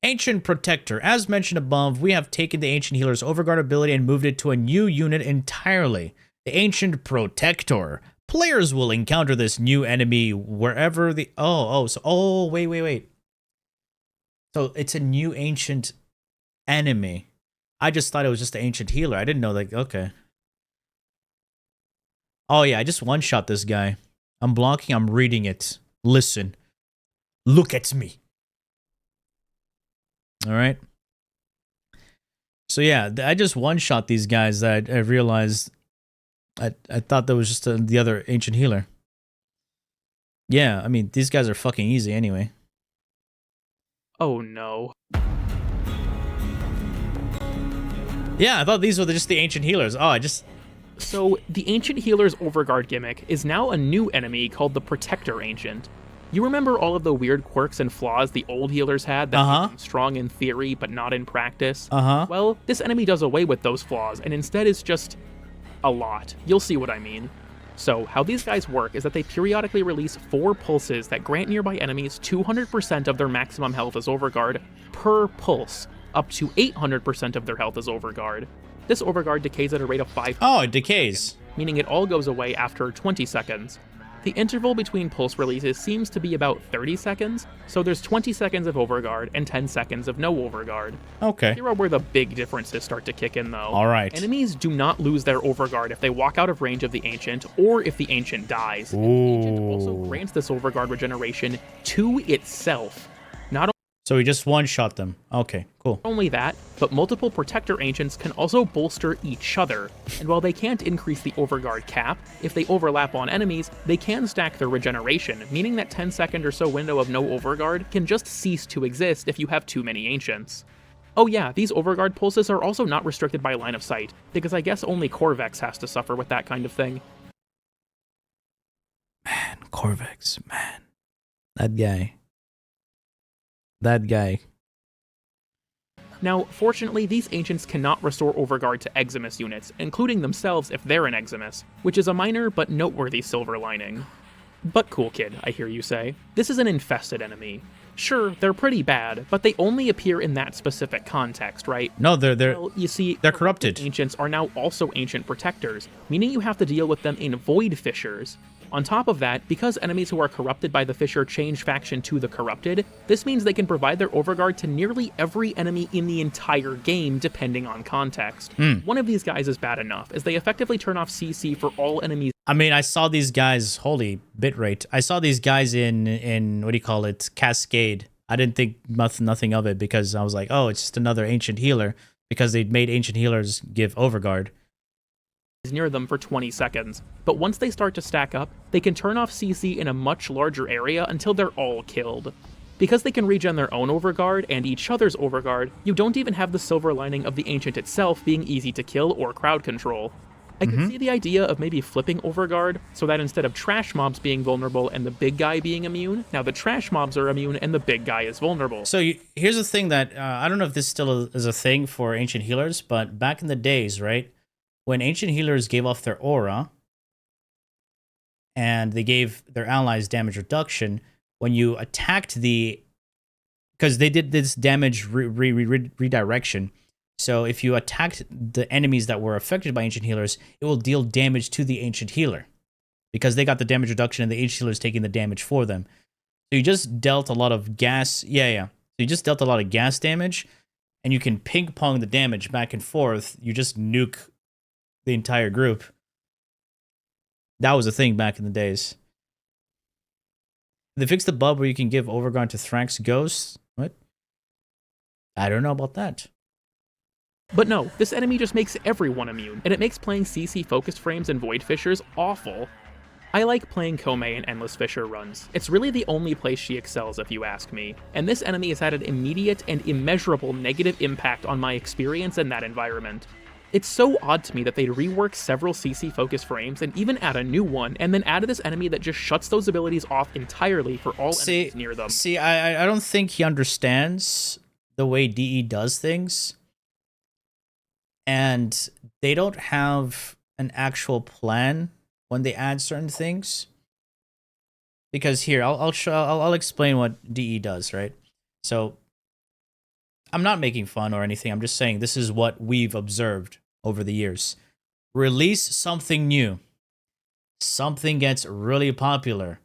Ancient Protector. As mentioned above, we have taken the Ancient Healer's Overguard ability and moved it to a new unit entirely. The Ancient Protector. Players will encounter this new enemy wherever the... wait. So it's a new Ancient enemy. I just thought it was just the Ancient Healer. I didn't know, like, okay. Oh yeah, I just one-shot this guy. I'm blocking, I'm reading it. Listen. Look at me. All right. So yeah, I just one-shot these guys that I realized I thought that was just the other Ancient Healer. Yeah, I mean, these guys are fucking easy anyway. Oh no. Yeah, I thought these were just the Ancient Healers. Oh, So, the Ancient Healer's Overguard gimmick is now a new enemy called the Protector Ancient. You remember all of the weird quirks and flaws the old healers had that made them strong in theory but not in practice? Well, this enemy does away with those flaws and instead is just a lot. You'll see what I mean. So, how these guys work is that they periodically release 4 pulses that grant nearby enemies 200% of their maximum health as Overguard per pulse, up to 800% of their health as Overguard. This Overguard decays at a rate of 5. Oh, it decays. Meaning it all goes away after 20 seconds. The interval between pulse releases seems to be about 30 seconds, so there's 20 seconds of Overguard and 10 seconds of no Overguard. Okay. Here are where the big differences start to kick in, though. Alright. Enemies do not lose their Overguard if they walk out of range of the Ancient, or if the Ancient dies. The Ancient also grants this Overguard regeneration to itself. So we just one-shot them. Okay, cool. Not only that, but multiple Protector Ancients can also bolster each other, and while they can't increase the Overguard cap, if they overlap on enemies, they can stack their regeneration, meaning that 10-second or so window of no Overguard can just cease to exist if you have too many Ancients. Oh yeah, these Overguard pulses are also not restricted by line of sight, because I guess only Corvex has to suffer with that kind of thing. Man, Corvex, man. That guy. That guy. Now, fortunately, these Ancients cannot restore Overguard to Eximus units, including themselves if they're in Eximus, which is a minor but noteworthy silver lining. But cool kid, I hear you say. This is an infested enemy. Sure, they're pretty bad, but they only appear in that specific context, right? No, Well, you see, they're corrupted. Ancients are now also Ancient Protectors, meaning you have to deal with them in Void Fissures. On top of that, because enemies who are corrupted by the Fissure change faction to the Corrupted, this means they can provide their Overguard to nearly every enemy in the entire game, depending on context. One of these guys is bad enough, as they effectively turn off CC for all enemies. I mean, I saw these guys, holy bitrate. I saw these guys in what do you call it, Cascade. I didn't think nothing of it because I was like, oh, it's just another Ancient Healer, because they'd made Ancient Healers give Overguard near them for 20 seconds, but once they start to stack up, they can turn off CC in a much larger area until they're all killed. Because they can regen their own Overguard and each other's Overguard, you don't even have the silver lining of the Ancient itself being easy to kill or crowd control. I could see the idea of maybe flipping Overguard so that instead of trash mobs being vulnerable and the big guy being immune, now the trash mobs are immune and the big guy is vulnerable. So here's the thing that I don't know if this still is a thing for ancient healers, but back in the days, right, when ancient healers gave off their aura and they gave their allies damage reduction, when you attacked because they did this damage redirection. So if you attacked the enemies that were affected by ancient healers, it will deal damage to the ancient healer because they got the damage reduction and the ancient healer is taking the damage for them. So you just dealt a lot of gas. Yeah. So you just dealt a lot of gas damage, and you can ping pong the damage back and forth. You just nuke the entire group. That was a thing back in the days. They fixed the bug where you can give Overguard to Thrax Ghosts. What? I don't know about that. But no, this enemy just makes everyone immune, and it makes playing CC focused frames and Void Fissures awful. I like playing Kome in Endless Fissure runs. It's really the only place she excels if you ask me, and this enemy has had an immediate and immeasurable negative impact on my experience in that environment. It's so odd to me that they'd rework several CC focused frames and even add a new one, and then added this enemy that just shuts those abilities off entirely for all enemies near them. See, I don't think he understands the way DE does things, and they don't have an actual plan when they add certain things. Because here, I'll explain what DE does, right? So I'm not making fun or anything. I'm just saying this is what we've observed over the years. Release something new. Something gets really popular.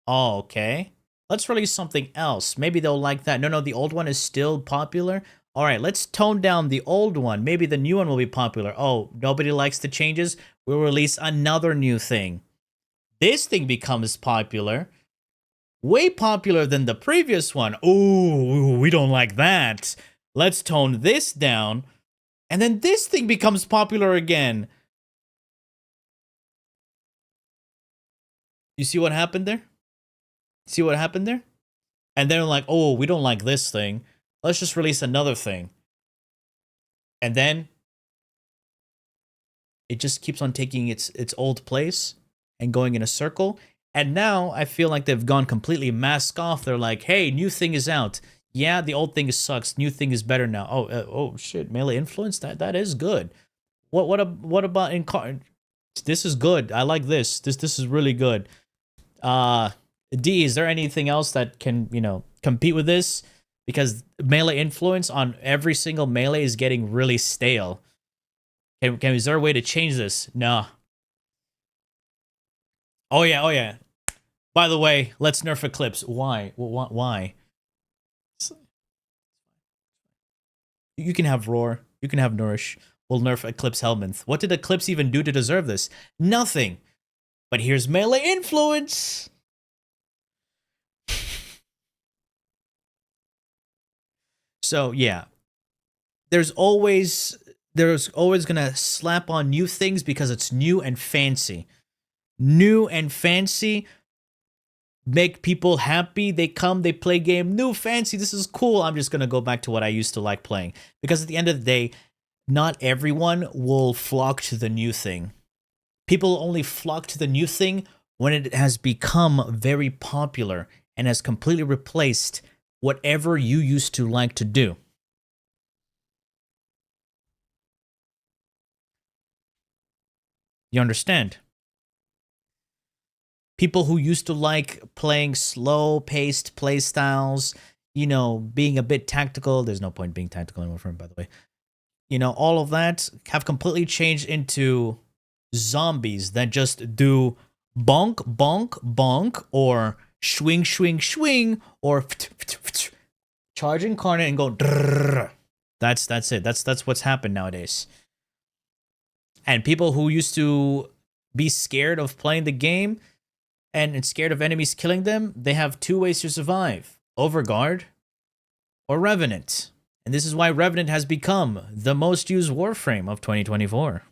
Oh, okay. Let's release something else. Maybe they'll like that. No, the old one is still popular. All right, let's tone down the old one. Maybe the new one will be popular. Oh, nobody likes the changes? We'll release another new thing. This thing becomes popular. Way popular than the previous one. Ooh, we don't like that. Let's tone this down. And then this thing becomes popular again. You see what happened there? See what happened there? And they're like, oh, we don't like this thing. Let's just release another thing. And then it just keeps on taking its old place and going in a circle. And now I feel like they've gone completely mask off. They're like, hey, new thing is out. Yeah, the old thing sucks. New thing is better now. Oh shit, melee influence? That is good. What about in this is good. I like this. This is really good. D, is there anything else that can, compete with this? Because melee influence on every single melee is getting really stale. Is there a way to change this? No. Oh yeah. By the way, let's nerf Eclipse. Why? Why? You can have Roar. You can have Nourish. We'll nerf Eclipse Helminth. What did Eclipse even do to deserve this? Nothing. But here's melee influence. So yeah, there's always gonna slap on new things because it's new and fancy. New and fancy make people happy. They come, they play game. New, fancy, this is cool. I'm just gonna go back to what I used to like playing. Because at the end of the day, not everyone will flock to the new thing. People only flock to the new thing when it has become very popular and has completely replaced whatever you used to like to do. You understand? People who used to like playing slow-paced playstyles, being a bit tactical. There's no point being tactical in Warframe, by the way. All of that have completely changed into zombies that just do bonk, bonk, bonk, or swing, swing, swing, or charge incarnate and go. That's it. That's what's happened nowadays. And people who used to be scared of playing the game and scared of enemies killing them, they have two ways to survive: Overguard or Revenant. And this is why Revenant has become the most used Warframe of 2024.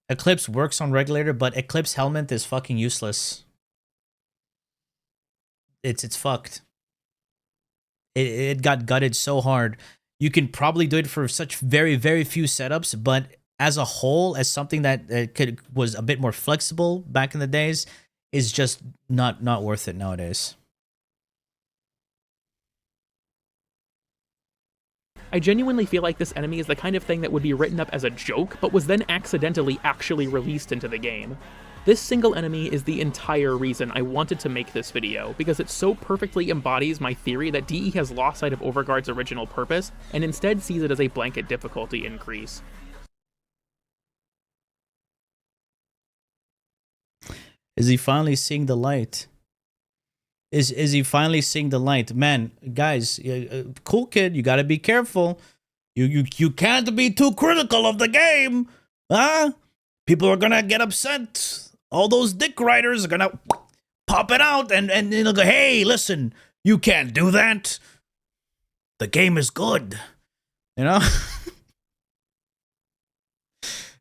Eclipse works on Regulator, but Eclipse Helminth is fucking useless. It's fucked. It got gutted so hard. You can probably do it for such very, very few setups, but as a whole, as something that was a bit more flexible back in the days, is just not worth it nowadays. I genuinely feel like this enemy is the kind of thing that would be written up as a joke, but was then accidentally actually released into the game. This single enemy is the entire reason I wanted to make this video, because it so perfectly embodies my theory that DE has lost sight of Overguard's original purpose, and instead sees it as a blanket difficulty increase. Is he finally seeing the light? Is he finally seeing the light? Man, guys, cool kid, you gotta be careful. You can't be too critical of the game, huh? People are gonna get upset. All those dick riders are gonna pop it out and they'll go, hey, listen, you can't do that. The game is good, you know.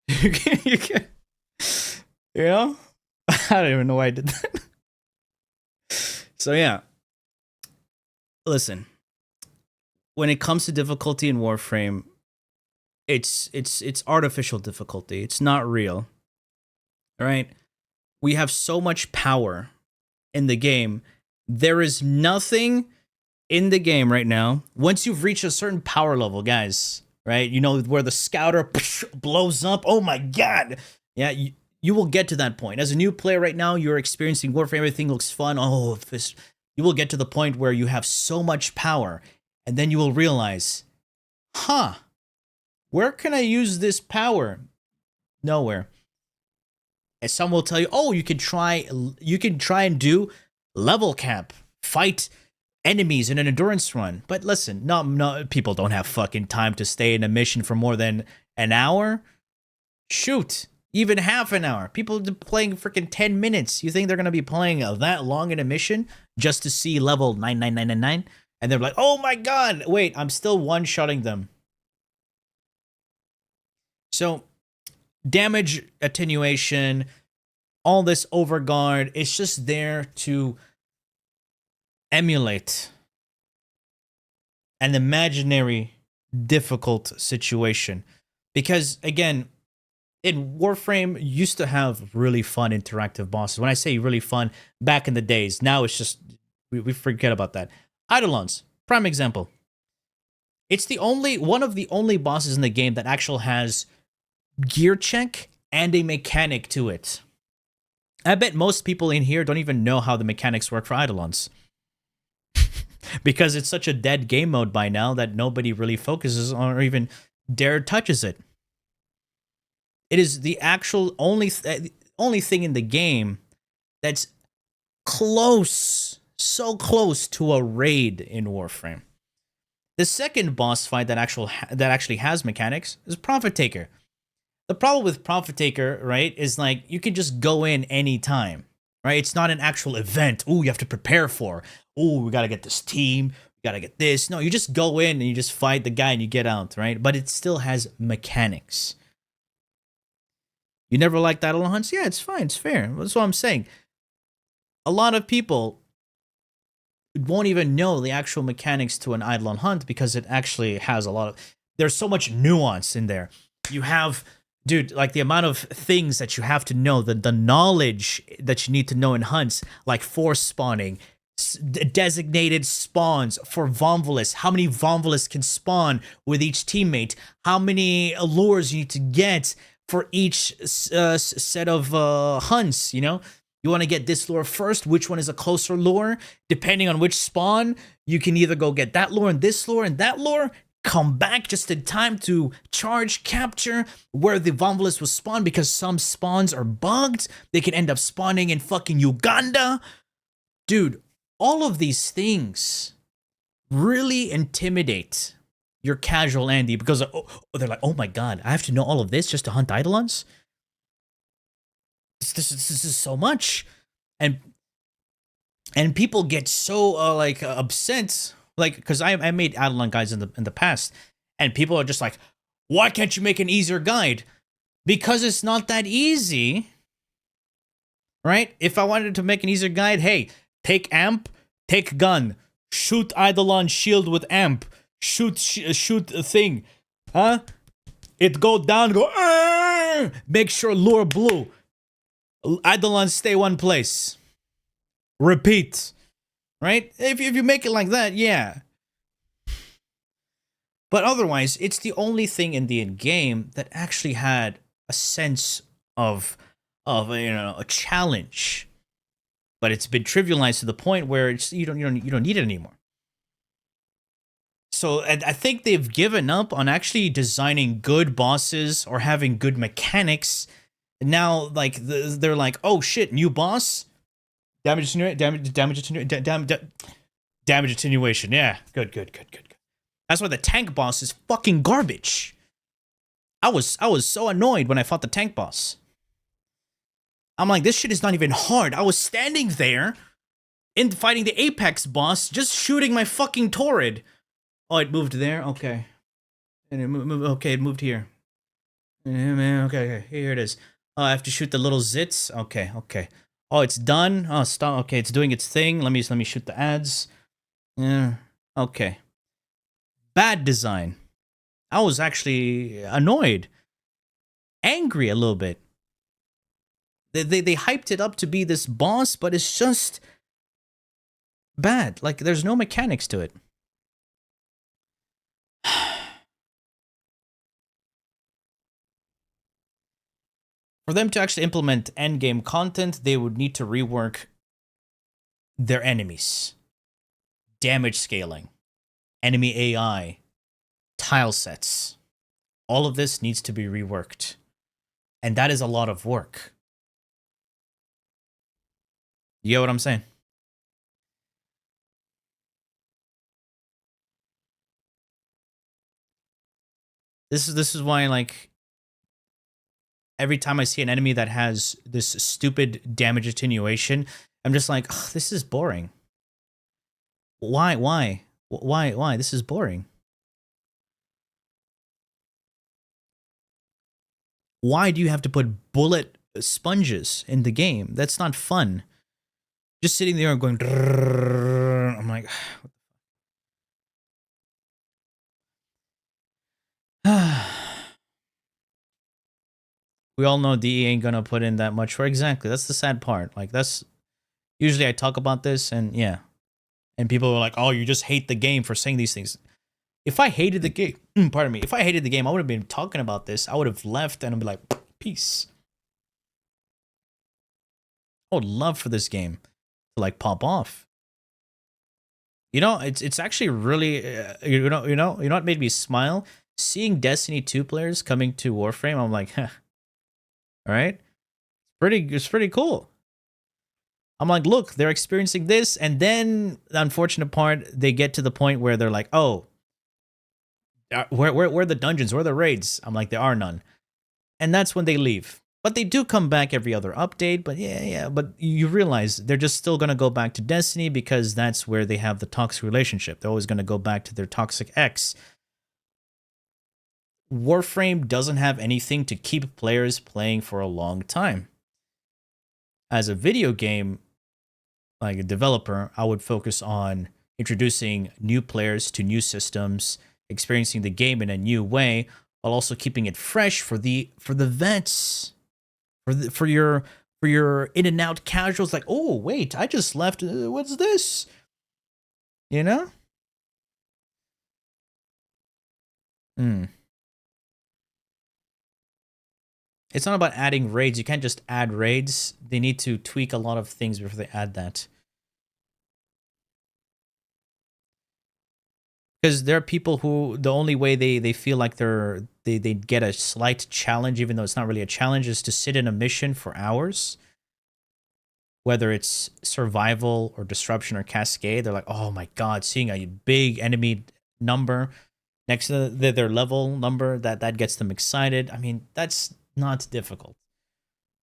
you can't, you know. I don't even know why I did that. So yeah, listen. When it comes to difficulty in Warframe, it's artificial difficulty. It's not real. All right? We have so much power in the game. There is nothing in the game right now. Once you've reached a certain power level, guys, right? You know where the scouter blows up. Oh my god. Yeah, you will get to that point. As a new player right now, you're experiencing Warframe, everything looks fun. Oh, you will get to the point where you have so much power, and then you will realize, huh, where can I use this power? Nowhere. And some will tell you, oh, you can try and do level cap, fight enemies in an endurance run. But listen, no, people don't have fucking time to stay in a mission for more than an hour. Shoot. Even half an hour. People playing freaking 10 minutes. You think they're going to be playing that long in a mission just to see level 99999? And they're like, oh my god, wait, I'm still one-shotting them. So, damage attenuation, all this overguard, it's just there to emulate an imaginary difficult situation. Because, again, in Warframe, used to have really fun interactive bosses. When I say really fun, back in the days. Now it's just, we forget about that. Eidolons, prime example. It's one of the only bosses in the game that actually has gear check and a mechanic to it. I bet most people in here don't even know how the mechanics work for Eidolons. Because it's such a dead game mode by now that nobody really focuses on or even dare touches it. It is the actual only thing in the game that's close, so close to a raid in Warframe. The second boss fight that actually has mechanics is Profit Taker. The problem with Profit Taker, right, is like you can just go in anytime, right? It's not an actual event. Ooh, you have to prepare for. Ooh, we gotta get this team. We gotta get this. No, you just go in and you just fight the guy and you get out, right? But it still has mechanics. You never liked Eidolon hunts? Yeah, it's fine. It's fair. That's what I'm saying. A lot of people won't even know the actual mechanics to an Eidolon hunt because it actually has a lot of... There's so much nuance in there. You have... Dude, like the amount of things that you have to know, the knowledge that you need to know in hunts, like force spawning, designated spawns for Vomvolus, how many Vomvolus can spawn with each teammate, how many lures you need to get for each set of hunts, you know? You want to get this lure first, which one is a closer lure? Depending on which spawn, you can either go get that lure and this lure and that lure, come back just in time to charge capture where the Vomvolus will spawn because some spawns are bugged. They can end up spawning in fucking Uganda. Dude, all of these things really intimidate your casual Andy because they're like, oh my god, I have to know all of this just to hunt Eidolons? This is so much. And people get so like upset, like, because I made Eidolon guides in the past, and people are just like, why can't you make an easier guide? Because it's not that easy, right? If I wanted to make an easier guide, hey, take amp, take gun, Shoot Eidolon shield with amp. Shoot a thing. Huh? It go down, go, Arr! Make sure lure blue. Eidolon stay one place. Repeat. Right? If you make it like that, yeah. But otherwise, it's the only thing in the game that actually had a sense of a challenge. But it's been trivialized to the point where it's you don't need it anymore. So I think they've given up on actually designing good bosses or having good mechanics. Now, like they're like, oh shit, new boss, damage attenuation. Yeah, good. That's why the tank boss is fucking garbage. I was so annoyed when I fought the tank boss. I'm like, this shit is not even hard. I was standing there in fighting the Apex boss, just shooting my fucking Torrid. Oh, it moved there? Okay. And it moved here. Okay, here it is. Oh, I have to shoot the little zits? Okay. Oh, it's done? Oh, stop. Okay, it's doing its thing. Let me shoot the ads. Yeah, okay. Bad design. I was actually annoyed. Angry a little bit. They hyped it up to be this boss, but it's just bad. Like, there's no mechanics to it. For them to actually implement endgame content, they would need to rework their enemies. Damage scaling. Enemy AI. Tile sets. All of this needs to be reworked. And that is a lot of work. You get what I'm saying? This is why, like, every time I see an enemy that has this stupid damage attenuation, I'm just like, this is boring. Why? This is boring. Why do you have to put bullet sponges in the game? That's not fun. Just sitting there and going, I'm like, we all know DE ain't gonna put in that much work. Exactly. That's the sad part. Like, that's usually I talk about this, and yeah, and people are like, "Oh, you just hate the game for saying these things." If I hated the game, pardon me, if I hated the game, I would have been talking about this. I would have left and I'd be like, peace. I would love for this game to like pop off. You know, it's actually really, you know what made me smile? Seeing Destiny 2 players coming to Warframe, I'm like, huh. All right, it's pretty cool. I'm like, look, they're experiencing this, and then the unfortunate part, they get to the point where they're like, oh, where are the dungeons? Where are the raids? I'm like, there are none. And that's when they leave. But they do come back every other update. But yeah. But you realize they're just still going to go back to Destiny because that's where they have the toxic relationship. They're always going to go back to their toxic ex. Warframe doesn't have anything to keep players playing for a long time. As a video game, like a developer, I would focus on introducing new players to new systems, experiencing the game in a new way, while also keeping it fresh for the vets, for your in and out casuals. Like, oh wait, I just left. What's this? You know? It's not about adding raids. You can't just add raids. They need to tweak a lot of things before they add that. Because there are people who the only way they feel like they get a slight challenge, even though it's not really a challenge, is to sit in a mission for hours. Whether it's survival or disruption or cascade, they're like, oh my god, seeing a big enemy number next to their level number, that gets them excited. I mean, that's not difficult.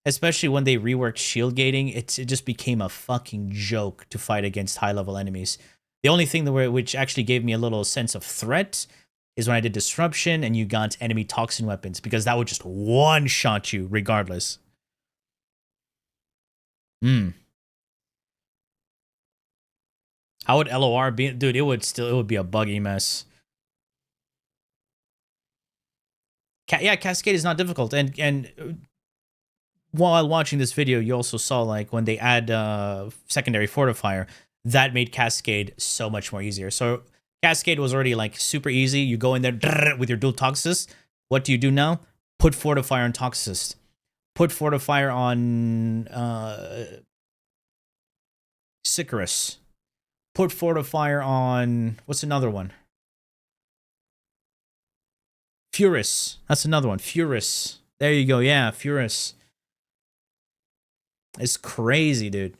Especially when they reworked shield gating, it just became a fucking joke to fight against high level enemies. The only thing which actually gave me a little sense of threat is when I did disruption and you got enemy toxin weapons, because that would just one shot you regardless. How would LOR be? Dude, it would be a buggy mess. Yeah, Cascade is not difficult. And while watching this video, you also saw like when they add secondary fortifier, that made Cascade so much more easier. So Cascade was already like super easy. You go in there with your dual Toxicist. What do you do now? Put fortifier on Toxicist. Put fortifier on Sicarus. Put fortifier on, what's another one? Furus. That's another one. Furus. There you go. Yeah, Furus. It's crazy, dude.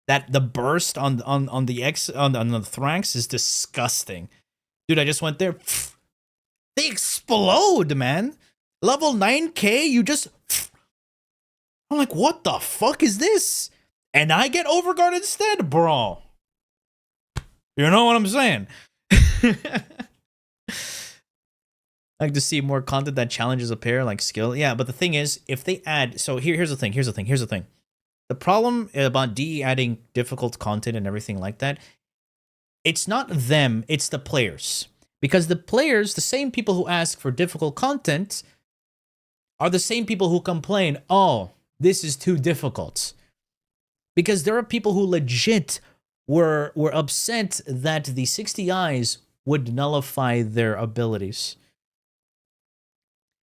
That the burst on the Thrax is disgusting. Dude, I just went there. They explode, man. Level 9k, you just, I'm like, what the fuck is this? And I get Overguard instead, bro. You know what I'm saying? I like to see more content that challenges a pair, like skill. Yeah, but the thing is, if they add... So here's the thing. The problem about DE adding difficult content and everything like that, it's not them, it's the players. Because the players, the same people who ask for difficult content, are the same people who complain, oh, this is too difficult. Because there are people who legit were upset that the 60 eyes would nullify their abilities.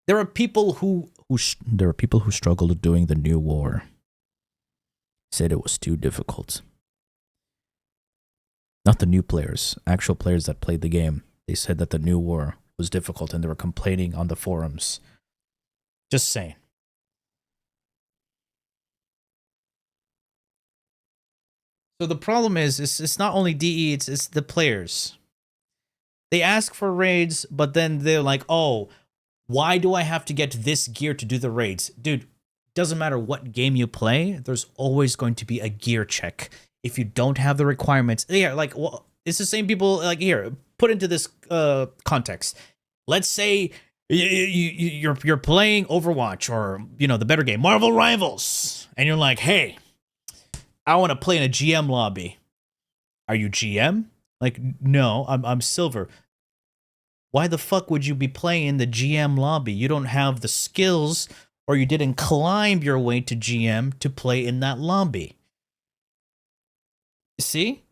There are people who struggled doing the new war. Said it was too difficult. Not the new players, actual players that played the game. They said that the new war was difficult and they were complaining on the forums. Just saying. So the problem is it's not only DE, it's the players. They ask for raids, but then they're like, oh, why do I have to get this gear to do the raids? Dude, doesn't matter what game you play, there's always going to be a gear check. If you don't have the requirements, yeah, like, well, it's the same people, like, here, put into this context. Let's say you're playing Overwatch or, you know, the better game, Marvel Rivals, and you're like, hey, I want to play in a GM lobby. Are you GM? Like, no, I'm silver. Why the fuck would you be playing in the GM lobby? You don't have the skills, or you didn't climb your way to GM to play in that lobby. See?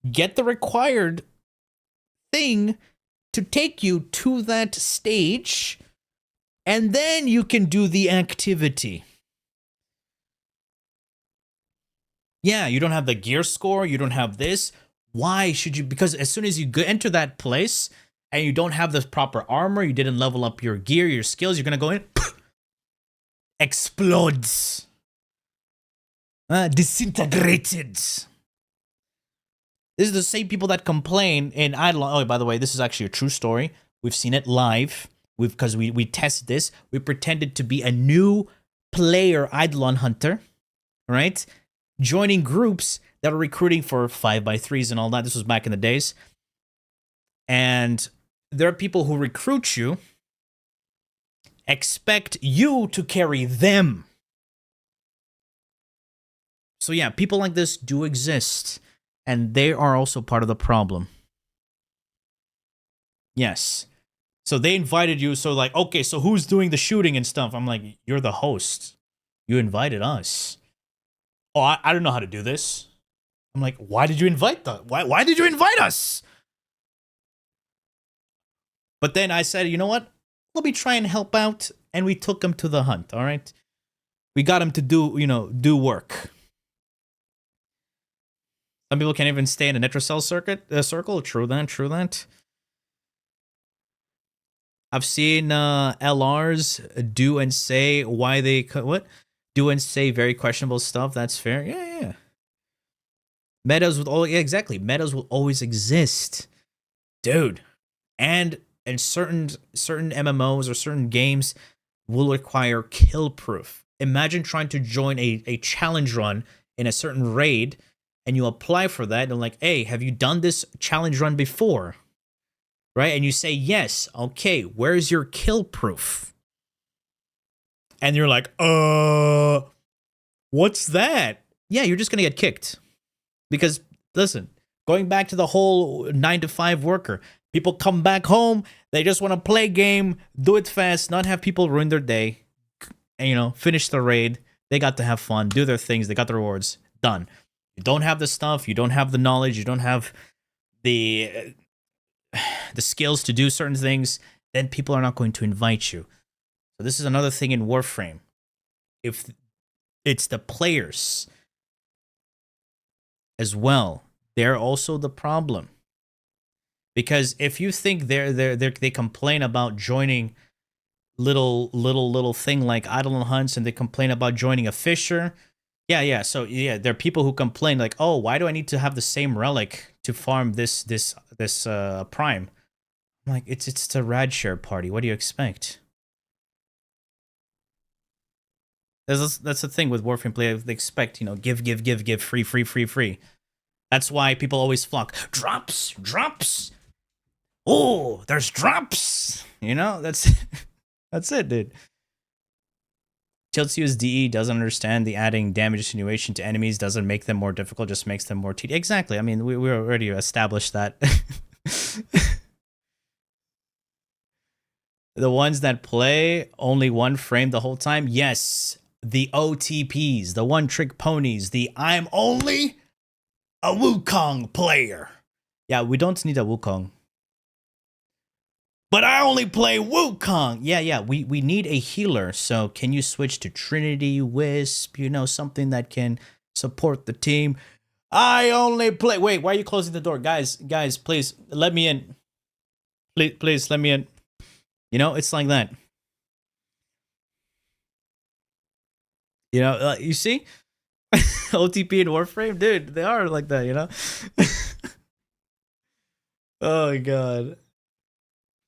Get the required thing to take you to that stage, and then you can do the activity. Yeah, you don't have the gear score, you don't have this. Why should you? Because as soon as you enter that place and you don't have the proper armor, you didn't level up your gear, your skills, you're gonna go in, explodes. Disintegrated. This is the same people that complain in Eidolon. Oh, by the way, this is actually a true story. We've seen it live. Because we tested this. We pretended to be a new player Eidolon hunter, right? Joining groups that are recruiting for 5x3s and all that. This was back in the days. And there are people who recruit you, expect you to carry them. So yeah, people like this do exist. And they are also part of the problem. Yes. So they invited you, so like, okay, so who's doing the shooting and stuff? I'm like, you're the host. You invited us. Oh, I don't know how to do this. I'm like, why did you invite them? Why did you invite us? But then I said, you know what? Let me try and help out. And we took him to the hunt, all right? We got him to do work. Some people can't even stay in a Nitrocell circle. True that. I've seen LRs do and say why they do and say very questionable stuff. That's fair. Yeah. Metas exactly. Metas will always exist, dude. And certain MMOs or certain games will require kill proof. Imagine trying to join a challenge run in a certain raid, and you apply for that, and like, hey, have you done this challenge run before? Right? And you say, yes. Okay, where's your kill proof? And you're like, what's that? Yeah, you're just going to get kicked. Because Listen, going back to the whole 9-to-5 worker. People come back home, they just want to play game, do it fast, not have people ruin their day, and, you know, finish the raid. They got to have fun, do their things, they got the rewards. Done. You don't have the stuff, you don't have the knowledge, you don't have the skills to do certain things, then people are not going to invite you. So this is another thing in Warframe. If it's the players as well, they're also the problem. Because if you think they complain about joining little thing like Idle Hunts, and they complain about joining a Fisher, so there are people who complain like, oh, why do I need to have the same relic to farm this prime? I'm like, it's a rad share party. What do you expect? That's the thing with Warframe play. They expect, you know, give, free. That's why people always flock. Drops. Oh, there's drops. You know, that's it, dude. Chelsea's DE doesn't understand the adding damage attenuation to enemies doesn't make them more difficult, just makes them more tedious. Exactly. I mean, we already established that. The ones that play only one frame the whole time, yes. The OTPs, the one-trick ponies, the I'm only a Wukong player. Yeah, we don't need a Wukong. But I only play Wukong. Yeah, we need a healer. So can you switch to Trinity, Wisp, you know, something that can support the team? I only play... Wait, why are you closing the door? Guys, please, let me in. Please, let me in. You know, it's like that. You know, you see? OTP and Warframe? Dude, they are like that, you know? Oh, my God.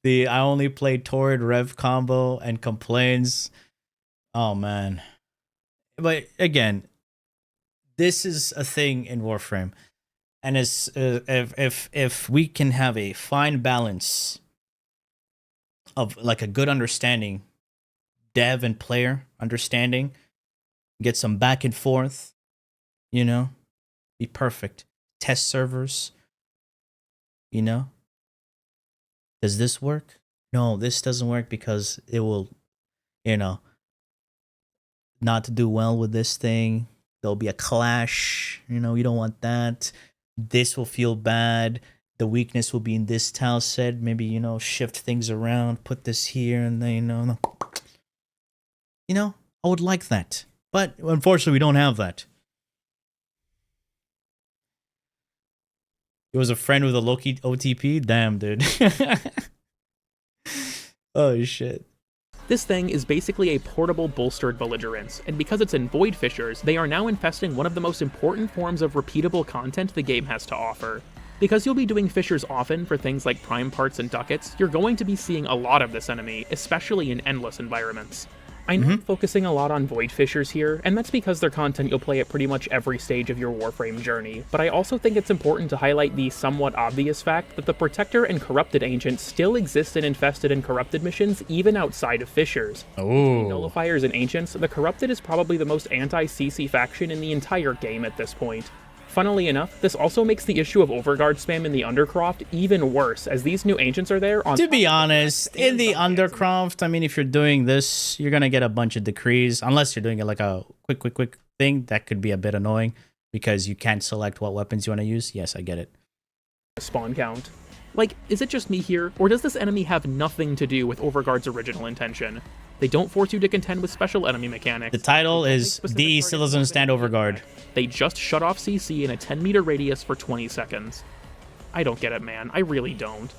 I only play Torrid Rev combo and complains. Oh, man. But, again, this is a thing in Warframe. And it's, if we can have a fine balance of, like, a good understanding, dev and player understanding, get some back and forth, you know, be perfect. Test servers, you know. Does this work? No, this doesn't work because it will, you know, not do well with this thing. There'll be a clash, you know, you don't want that. This will feel bad. The weakness will be in this tile set. Maybe, you know, shift things around, put this here, and then, you know, I would like that. But unfortunately, we don't have that. It was a friend with a Loki OTP? Damn, dude. Oh, shit. This thing is basically a portable bolstered belligerence, and because it's in Void Fissures, they are now infesting one of the most important forms of repeatable content the game has to offer. Because you'll be doing fissures often for things like prime parts and ducats, you're going to be seeing a lot of this enemy, especially in endless environments. I know I'm focusing a lot on Void Fissures here, and that's because they're content you'll play at pretty much every stage of your Warframe journey, but I also think it's important to highlight the somewhat obvious fact that the Protector and Corrupted Ancients still exist in Infested and Corrupted missions even outside of Fissures. Between Nullifiers and Ancients, the Corrupted is probably the most anti-CC faction in the entire game at this point. Funnily enough, this also makes the issue of Overguard spam in the Undercroft even worse, as these new Ancients are there on... To be honest, in the Undercroft, I mean, if you're doing this, you're gonna get a bunch of decrees, unless you're doing it like a quick thing. That could be a bit annoying, because you can't select what weapons you want to use. Yes, I get it. Spawn count. Like, is it just me here, or does this enemy have nothing to do with Overguard's original intention? They don't force you to contend with special enemy mechanics. The title is DE still doesn't understand Overguard. They just shut off CC in a 10-meter radius for 20 seconds. I don't get it, man. I really don't.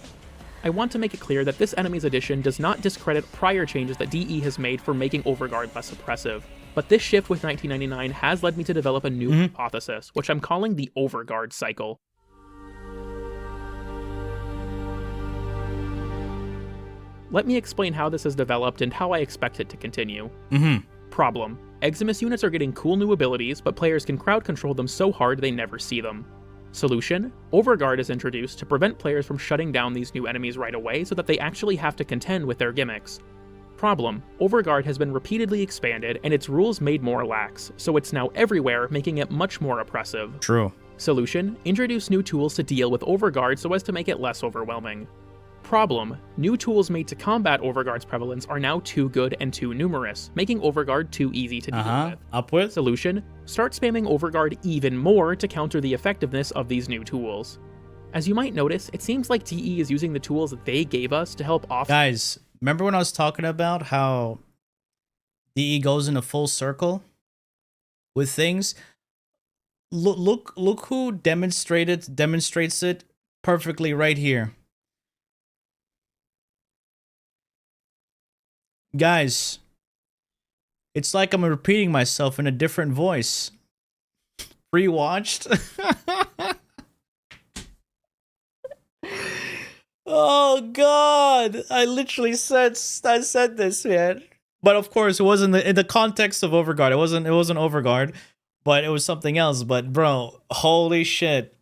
I want to make it clear that this enemy's addition does not discredit prior changes that DE has made for making Overguard less oppressive. But this shift with 1999 has led me to develop a new hypothesis, which I'm calling the Overguard cycle. Let me explain how this has developed and how I expect it to continue. Problem. Eximus units are getting cool new abilities, but players can crowd control them so hard they never see them. Solution. Overguard is introduced to prevent players from shutting down these new enemies right away so that they actually have to contend with their gimmicks. Problem. Overguard has been repeatedly expanded and its rules made more lax, so it's now everywhere, making it much more oppressive. True. Solution: introduce new tools to deal with Overguard so as to make it less overwhelming. Problem: new tools made to combat Overguard's prevalence are now too good and too numerous, making Overguard too easy to deal with. Upwards. Solution: start spamming Overguard even more to counter the effectiveness of these new tools. As you might notice, it seems like DE is using the tools that they gave us to help off. Guys, remember when I was talking about how DE goes in a full circle with things? Look who demonstrates it perfectly right here. Guys, it's like I'm repeating myself in a different voice. Rewatched. Oh God! I literally said this, man. But of course, it wasn't in the context of Overguard. It wasn't Overguard, but it was something else. But bro, holy shit!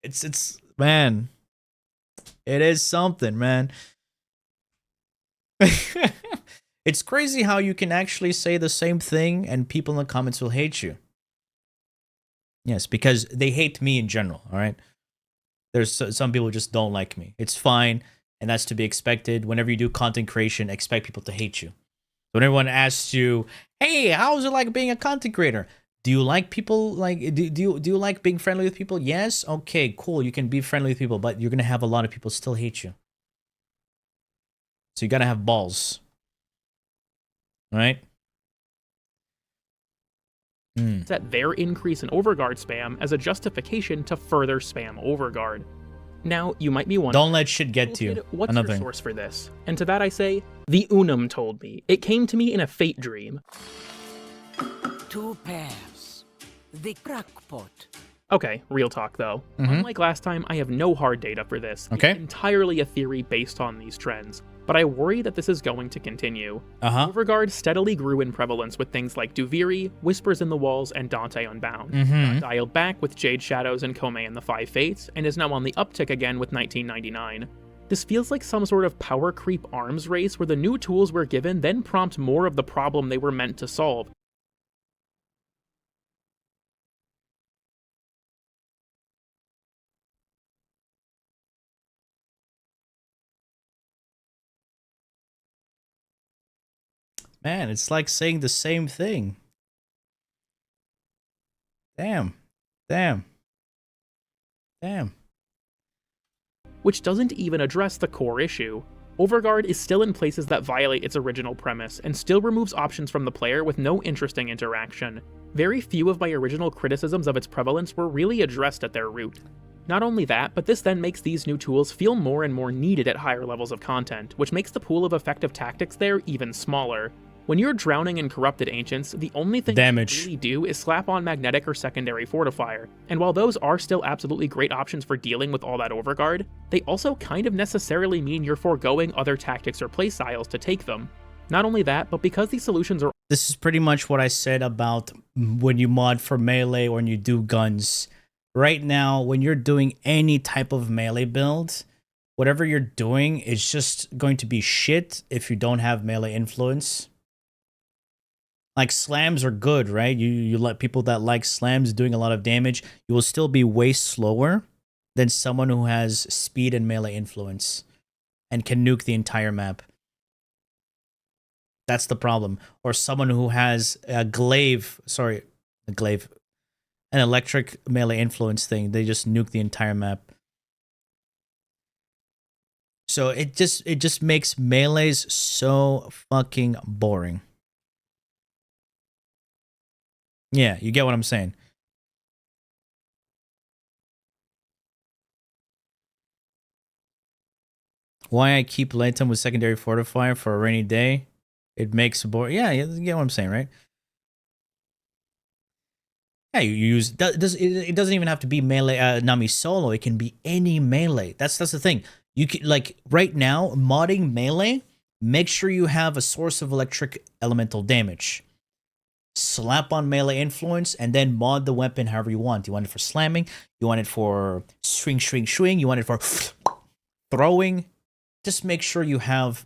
It's man, it is something, man. It's crazy how you can actually say the same thing and people in the comments will hate you. Yes, because they hate me in general, all right? There's some people just don't like me. It's fine, and that's to be expected. Whenever you do content creation, expect people to hate you. When everyone asks you, hey, how's it like being a content creator? Do you like people, like, do you like being friendly with people? Yes? Okay, cool, you can be friendly with people, but you're going to have a lot of people still hate you. So you got to have balls. Right? Set their increase in Overguard spam as a justification to further spam Overguard. Now, you might be wondering, don't let shit get to you. What's your source for this? And to that I say, the Unum told me. It came to me in a fate dream. 2 pairs. The crackpot. Okay, real talk though. Unlike last time, I have no hard data for this. Okay. It's entirely a theory based on these trends. But I worry that this is going to continue. Overguard steadily grew in prevalence with things like Duviri, Whispers in the Walls, and Dante Unbound. Got dialed back with Jade Shadows and Kome and the Five Fates, and is now on the uptick again with 1999. This feels like some sort of power creep arms race where the new tools we're given then prompt more of the problem they were meant to solve. Man, it's like saying the same thing. Damn. Which doesn't even address the core issue. Overguard is still in places that violate its original premise, and still removes options from the player with no interesting interaction. Very few of my original criticisms of its prevalence were really addressed at their root. Not only that, but this then makes these new tools feel more and more needed at higher levels of content, which makes the pool of effective tactics there even smaller. When you're drowning in corrupted ancients, the only thing you really do is slap on magnetic or secondary fortifier, and while those are still absolutely great options for dealing with all that Overguard, they also kind of necessarily mean you're foregoing other tactics or playstyles to take them. Not only that, but because these solutions are— This is pretty much what I said about when you mod for melee or when you do guns. Right now, when you're doing any type of melee build, whatever you're doing is just going to be shit if you don't have melee influence. Like, slams are good, right? You let people that like slams doing a lot of damage, you will still be way slower than someone who has speed and melee influence and can nuke the entire map. That's the problem. Or someone who has a glaive, an electric melee influence thing, they just nuke the entire map. So it just makes melees so fucking boring. Yeah, you get what I'm saying. Why I keep Latent with secondary fortifier for a rainy day? It makes boring. Yeah, you get what I'm saying, right? Yeah, you use it doesn't even have to be melee Nami solo. It can be any melee. That's the thing. You can, like, right now modding melee. Make sure you have a source of electric elemental damage. Slap on melee influence and then mod the weapon however you want. You want it for slamming, you want it for swing, you want it for throwing. Just make sure you have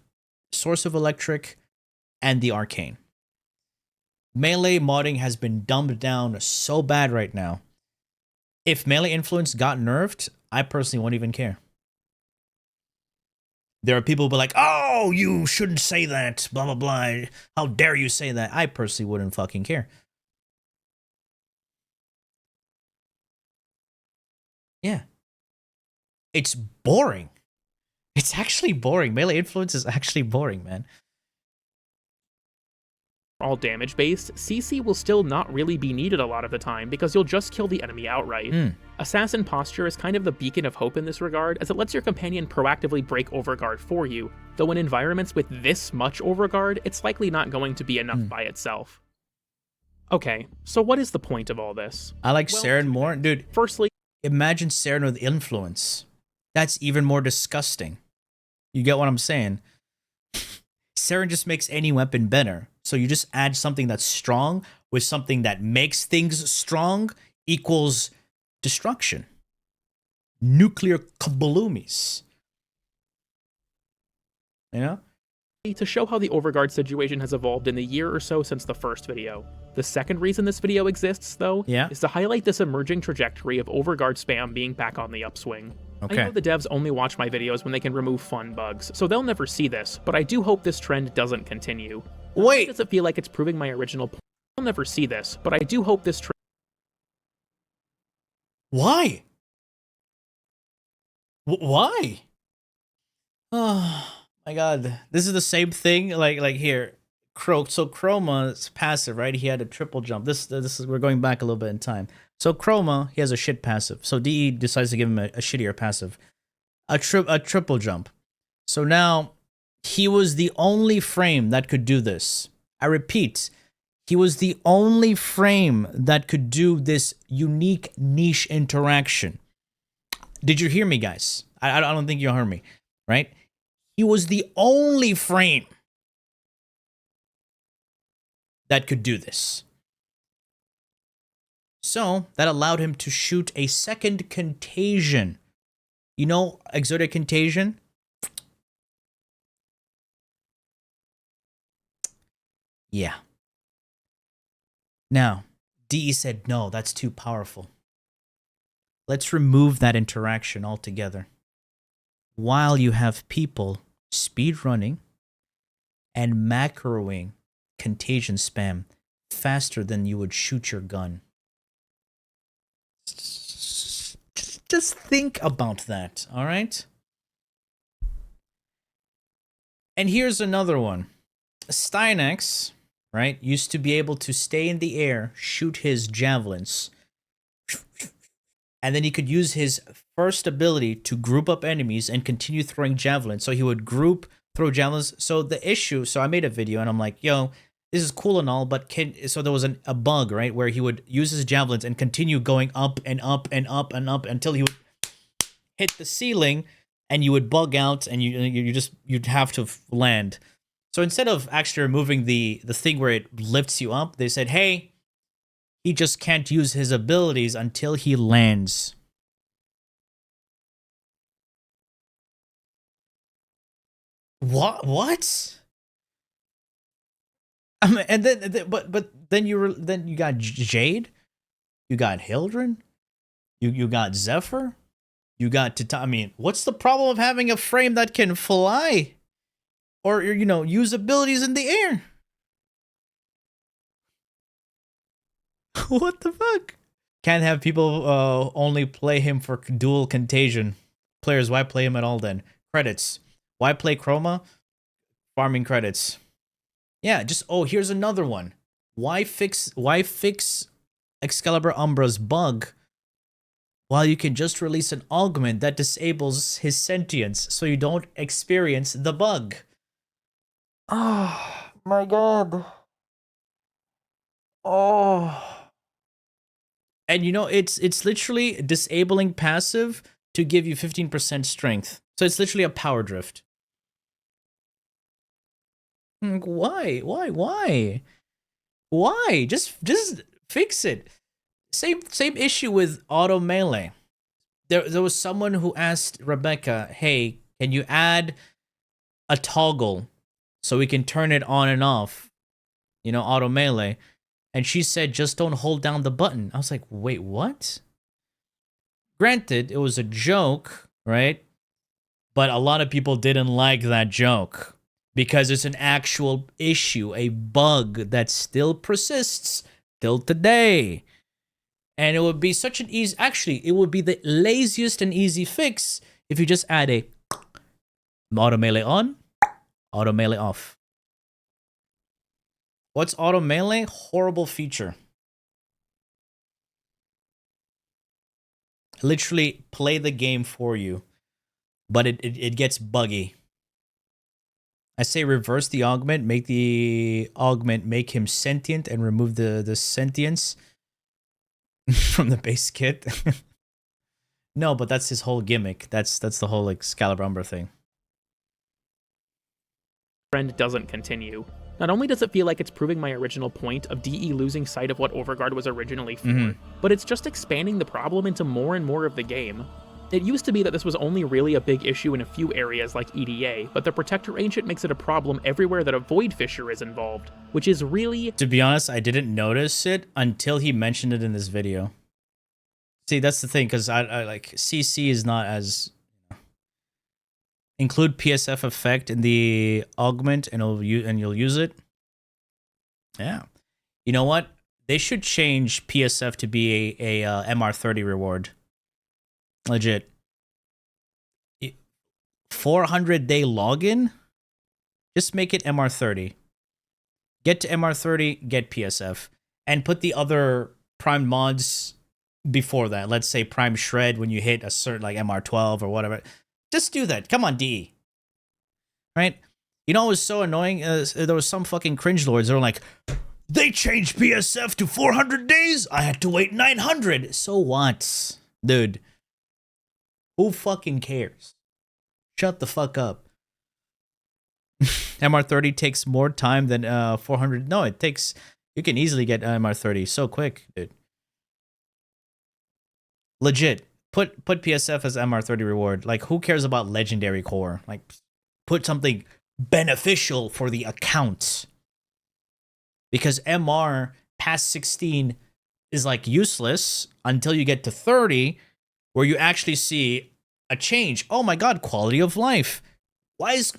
source of electric and the arcane. Melee modding has been dumbed down so bad right now. If melee influence got nerfed, I personally won't even care. There are people who be like, oh, you shouldn't say that, blah, blah, blah. How dare you say that? I personally wouldn't fucking care. Yeah. It's boring. It's actually boring. Melee influence is actually boring, man. All damage based, CC will still not really be needed a lot of the time because you'll just kill the enemy outright. Assassin posture is kind of the beacon of hope in this regard, as it lets your companion proactively break Overguard for you, though in environments with this much Overguard, it's likely not going to be enough by itself. Okay, so what is the point of all this? I like Saren more. Dude, firstly, imagine Saren with influence. That's even more disgusting. You get what I'm saying? Saren just makes any weapon better. So you just add something that's strong with something that makes things strong equals destruction. Nuclear kabloomies. You know? To show how the Overguard situation has evolved in the year or so since the first video. The second reason this video exists, though, is to highlight this emerging trajectory of Overguard spam being back on the upswing. Okay. I know the devs only watch my videos when they can remove fun bugs, so they'll never see this, but I do hope this trend doesn't continue. Wait! Does it feel like it's proving my original point? They'll never see this, but I do hope this trend... Why? Why? Oh my god. This is the same thing, like here. So Chroma's passive, right? He had a triple jump. This is, we're going back a little bit in time. So Chroma, he has a shit passive. So DE decides to give him a shittier passive. A triple jump. So now, he was the only frame that could do this. I repeat, he was the only frame that could do this unique niche interaction. Did you hear me, guys? I don't think you heard me, right? He was the only frame that could do this. So, that allowed him to shoot a second contagion. You know, Exotic Contagion? Yeah. Now, DE said, no, that's too powerful. Let's remove that interaction altogether. While you have people speedrunning and macroing contagion spam faster than you would shoot your gun. Just think about that, all right? And here's another one. Stynex, right, used to be able to stay in the air, shoot his javelins, and then he could use his first ability to group up enemies and continue throwing javelins. So he would group, throw javelins. So the issue, so I made a video and I'm like, yo, this is cool and all, but so there was a bug, right, where he would use his javelins and continue going up and up and up and up until he would hit the ceiling and you would bug out and you'd have to land. So instead of actually removing the thing where it lifts you up, they said, hey, he just can't use his abilities until he lands. What? And then, but then you got Jade, you got Hildren, you got Zephyr, you got Titan. I mean, what's the problem of having a frame that can fly, or use abilities in the air? What the fuck? Can't have people only play him for dual contagion. Players, why play him at all then? Credits. Why play Chroma? Farming credits. Yeah, here's another one. Why fix Excalibur Umbra's bug while you can just release an augment that disables his sentience so you don't experience the bug? Oh my god. Oh. And it's literally disabling passive to give you 15% strength. So it's literally a power drift. Why? Just fix it. Same issue with auto melee. There was someone who asked Rebecca, hey, can you add a toggle so we can turn it on and off? Auto melee. And she said, just don't hold down the button. I was like, wait, what? Granted, it was a joke, right? But a lot of people didn't like that joke because it's an actual issue, a bug that still persists till today. And it would be such an easy, actually, it would be the laziest and easy fix if you just add a auto melee on, auto melee off. What's auto melee? Horrible feature. Literally play the game for you, but it gets buggy. I say reverse the augment, make the augment make him sentient and remove the sentience from the base kit. No, but that's his whole gimmick. That's the whole Excalibur Umbra thing. Trend doesn't continue. Not only does it feel like it's proving my original point of DE losing sight of what OVERGUARD was originally for, but it's just expanding the problem into more and more of the game. It used to be that this was only really a big issue in a few areas like EDA, but the Protector Ancient makes it a problem everywhere that a Void Fissure is involved, which is really... To be honest, I didn't notice it until he mentioned it in this video. See, that's the thing, because I like CC is not as... Include PSF effect in the augment and you'll use it. Yeah. You know what? They should change PSF to be a MR30 reward. Legit. 400-day login? Just make it MR30. Get to MR30, get PSF. And put the other Prime mods before that. Let's say Prime Shred when you hit a certain, like MR12 or whatever. Just do that. Come on, DE. Right? You know what was so annoying? There was some fucking cringe lords. They were like, they changed PSF to 400 days? I had to wait 900. So what? Dude. Who fucking cares? Shut the fuck up. MR30 takes more time than 400. No, it takes... You can easily get MR30 so quick, dude. Legit. Put PSF as MR30 reward. Like, who cares about legendary core? Like, put something beneficial for the account. Because MR past 16 is like useless until you get to 30, where you actually see a change. Oh my god, quality of life. Why is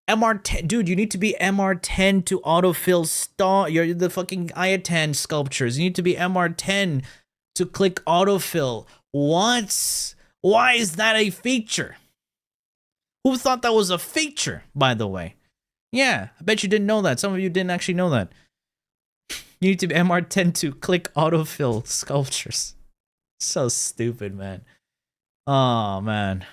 MR10? Dude, you need to be MR10 to autofill you're the fucking Ayatan sculptures. You need to be MR10 to click autofill. What? Why is that a feature? Who thought that was a feature, by the way? Yeah, I bet you didn't know that. Some of you didn't actually know that. You need to be MR10 to click autofill sculptures. So stupid, man. Oh, man.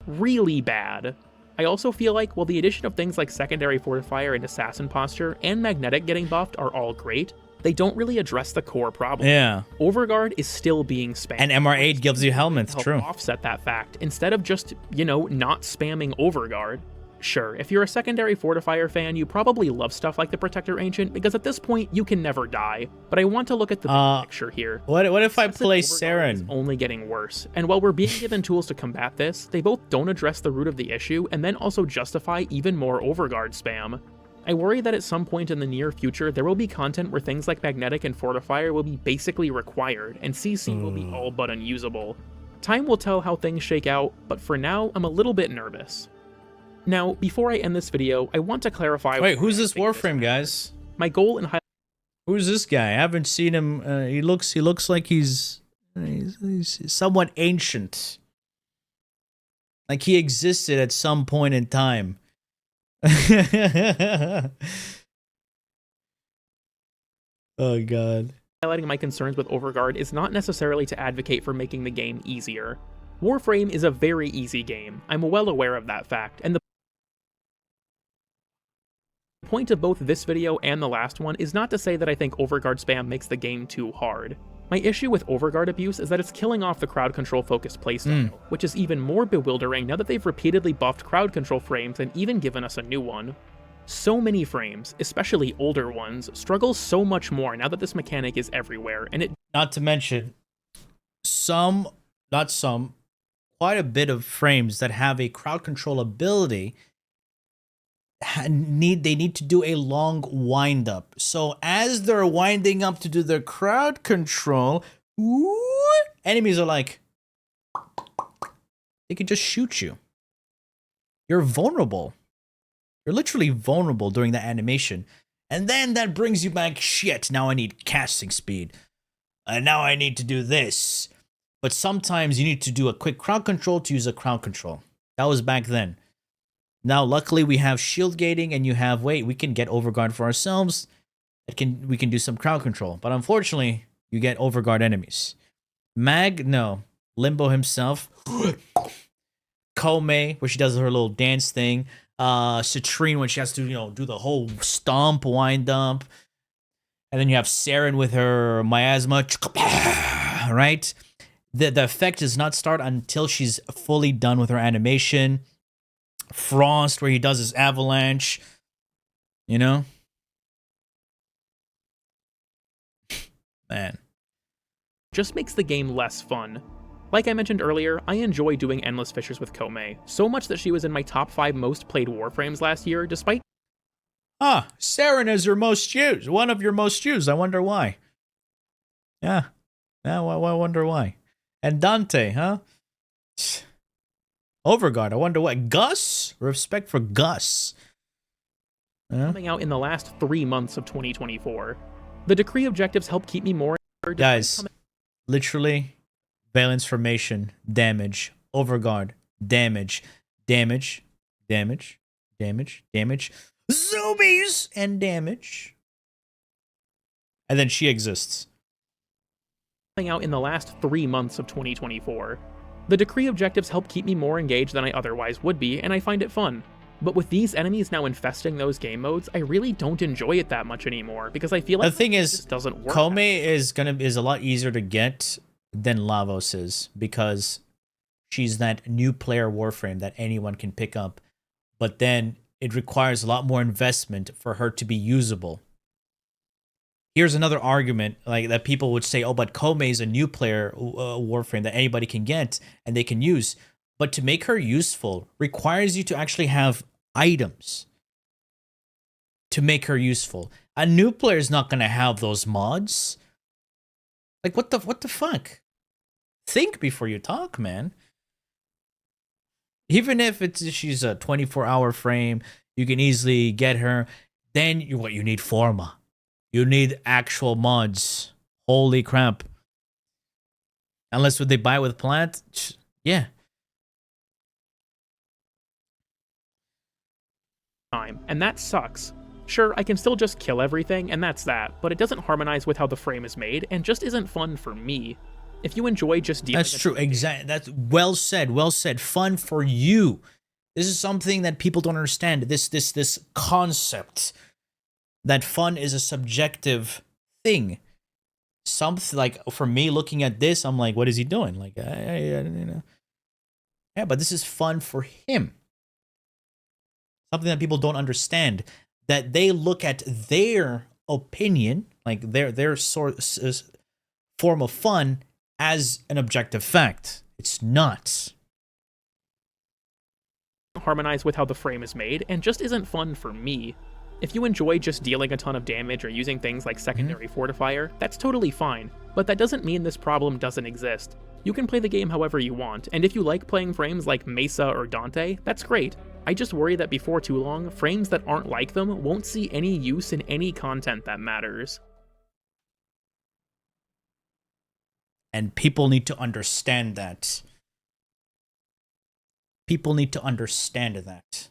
Really bad. I also feel like, while the addition of things like Secondary Fortifier and Assassin Posture and Magnetic getting buffed are all great, they don't really address the core problem. Yeah. OVERGUARD is still being spammed. And MR8 gives you helmets, true. Offset that fact, instead of just, not spamming OVERGUARD. Sure, if you're a Secondary Fortifier fan, you probably love stuff like the Protector Ancient, because at this point, you can never die. But I want to look at the big picture here. What if I play Saren? It's only getting worse, and while we're being given tools to combat this, they both don't address the root of the issue, and then also justify even more OVERGUARD spam. I worry that at some point in the near future, there will be content where things like Magnetic and Fortifier will be basically required, and CC will be all but unusable. Time will tell how things shake out, but for now, I'm a little bit nervous. Now, before I end this video, I want to clarify... Wait, who's this Warframe, guys? My goal in... Who's this guy? I haven't seen him. He looks like he's somewhat ancient. Like he existed at some point in time. Oh, God. Highlighting my concerns with OVERGUARD is not necessarily to advocate for making the game easier. Warframe is a very easy game. I'm well aware of that fact, and the point of both this video and the last one is not to say that I think OVERGUARD spam makes the game too hard. My issue with OVERGUARD abuse is that it's killing off the crowd control focused playstyle, which is even more bewildering now that they've repeatedly buffed crowd control frames and even given us a new one. So many frames, especially older ones, struggle so much more now that this mechanic is everywhere, and it— Not to mention, quite a bit of frames that have a crowd control ability need to do a long wind up. So as they're winding up to do their crowd control, enemies are like, they can just shoot you. You're vulnerable. You're literally vulnerable during the animation. And then that brings you back, shit, now I need casting speed. And now I need to do this. But sometimes you need to do a quick crowd control to use a crowd control. That was back then. Now, luckily, we have shield gating, and you have, wait, we can get overguard for ourselves. We can do some crowd control. But unfortunately, you get overguard enemies. Mag, no. Limbo himself. Kome, where she does her little dance thing. Citrine, when she has to, do the whole stomp, wind up. And then you have Saren with her miasma. Right? The effect does not start until she's fully done with her animation. Frost, where he does his avalanche. Man. Just makes the game less fun. Like I mentioned earlier, I enjoy doing Endless Fissures with Kome, so much that she was in my top 5 most played Warframes last year, despite... Saren is your most used. One of your most used. I wonder why. Yeah. I wonder why. And Dante, huh? Overguard, I wonder what. Gus? Respect for Gus. Coming out in the last 3 months of 2024. The Decree objectives help keep me more... Guys, literally, Valence Formation, damage. Overguard, damage. Damage. Zoomies! And damage. And then she exists. Coming out in the last 3 months of 2024. The Decree objectives help keep me more engaged than I otherwise would be, and I find it fun. But with these enemies now infesting those game modes, I really don't enjoy it that much anymore, because I feel like the thing is, doesn't work. Kome is a lot easier to get than Lavos is, because she's that new player Warframe that anyone can pick up. But then it requires a lot more investment for her to be usable. Here's another argument that people would say, oh, but Kome is a new player Warframe that anybody can get and they can use. But to make her useful requires you to actually have items to make her useful. A new player is not going to have those mods. Like, what the fuck? Think before you talk, man. Even if she's a 24-hour frame, you can easily get her. Then you need Forma. You need actual mods. Holy crap. Unless they buy with plant, yeah. And that sucks. Sure, I can still just kill everything, and that's that, but it doesn't harmonize with how the frame is made, and just isn't fun for me. If you enjoy just dealing... That's true, exactly. That's well said, well said. Fun for you. This is something that people don't understand. This concept that fun is a subjective thing. Something like, for me looking at this, I'm like, what is he doing? Like, yeah, but this is fun for him. Something that people don't understand, that they look at their opinion, like their form of fun, as an objective fact. It's not. Harmonize with how the frame is made, and just isn't fun for me. If you enjoy just dealing a ton of damage or using things like secondary fortifier, that's totally fine, but that doesn't mean this problem doesn't exist. You can play the game however you want, and if you like playing frames like Mesa or Dante, that's great. I just worry that before too long, frames that aren't like them won't see any use in any content that matters. And people need to understand that. People need to understand that.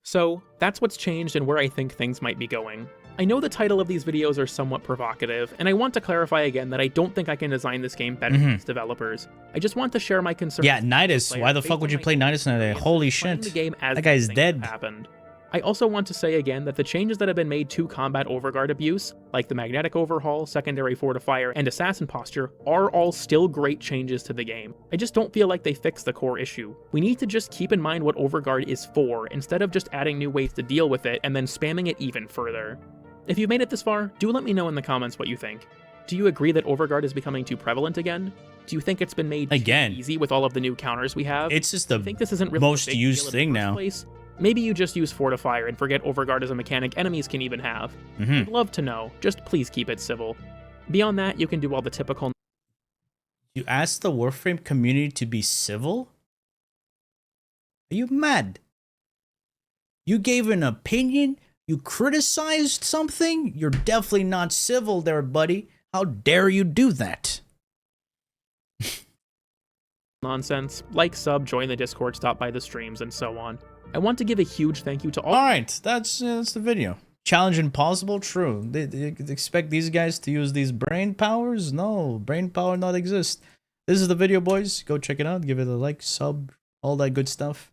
So, that's what's changed and where I think things might be going. I know the title of these videos are somewhat provocative, and I want to clarify again that I don't think I can design this game better than its developers. I just want to share my concerns. Yeah, Nidus. Why the fuck would you play Nidus nowadays? Holy shit. That guy's dead. Happened. I also want to say again that the changes that have been made to combat overguard abuse, like the magnetic overhaul, secondary fortifier, and assassin posture, are all still great changes to the game. I just don't feel like they fix the core issue. We need to just keep in mind what overguard is for, instead of just adding new ways to deal with it and then spamming it even further. If you've made it this far, do let me know in the comments what you think. Do you agree that overguard is becoming too prevalent again? Do you think it's been made too easy with all of the new counters we have? It's just the think this isn't really most used thing now. Place? Maybe you just use fortifier and forget overguard as a mechanic enemies can even have. I'd love to know. Just please keep it civil. Beyond that, you can do all the typical You asked the Warframe community to be civil? Are you mad? You gave an opinion? You criticized something? You're definitely not civil there, buddy. How dare you do that? nonsense, like, sub, join the Discord, stop by the streams, and so on. I want to give a huge thank you to all. Alright, that's the video. Challenge impossible? True. They expect these guys to use these brain powers? No, brain power not exist. This is the video, boys. Go check it out. Give it a like, sub, all that good stuff.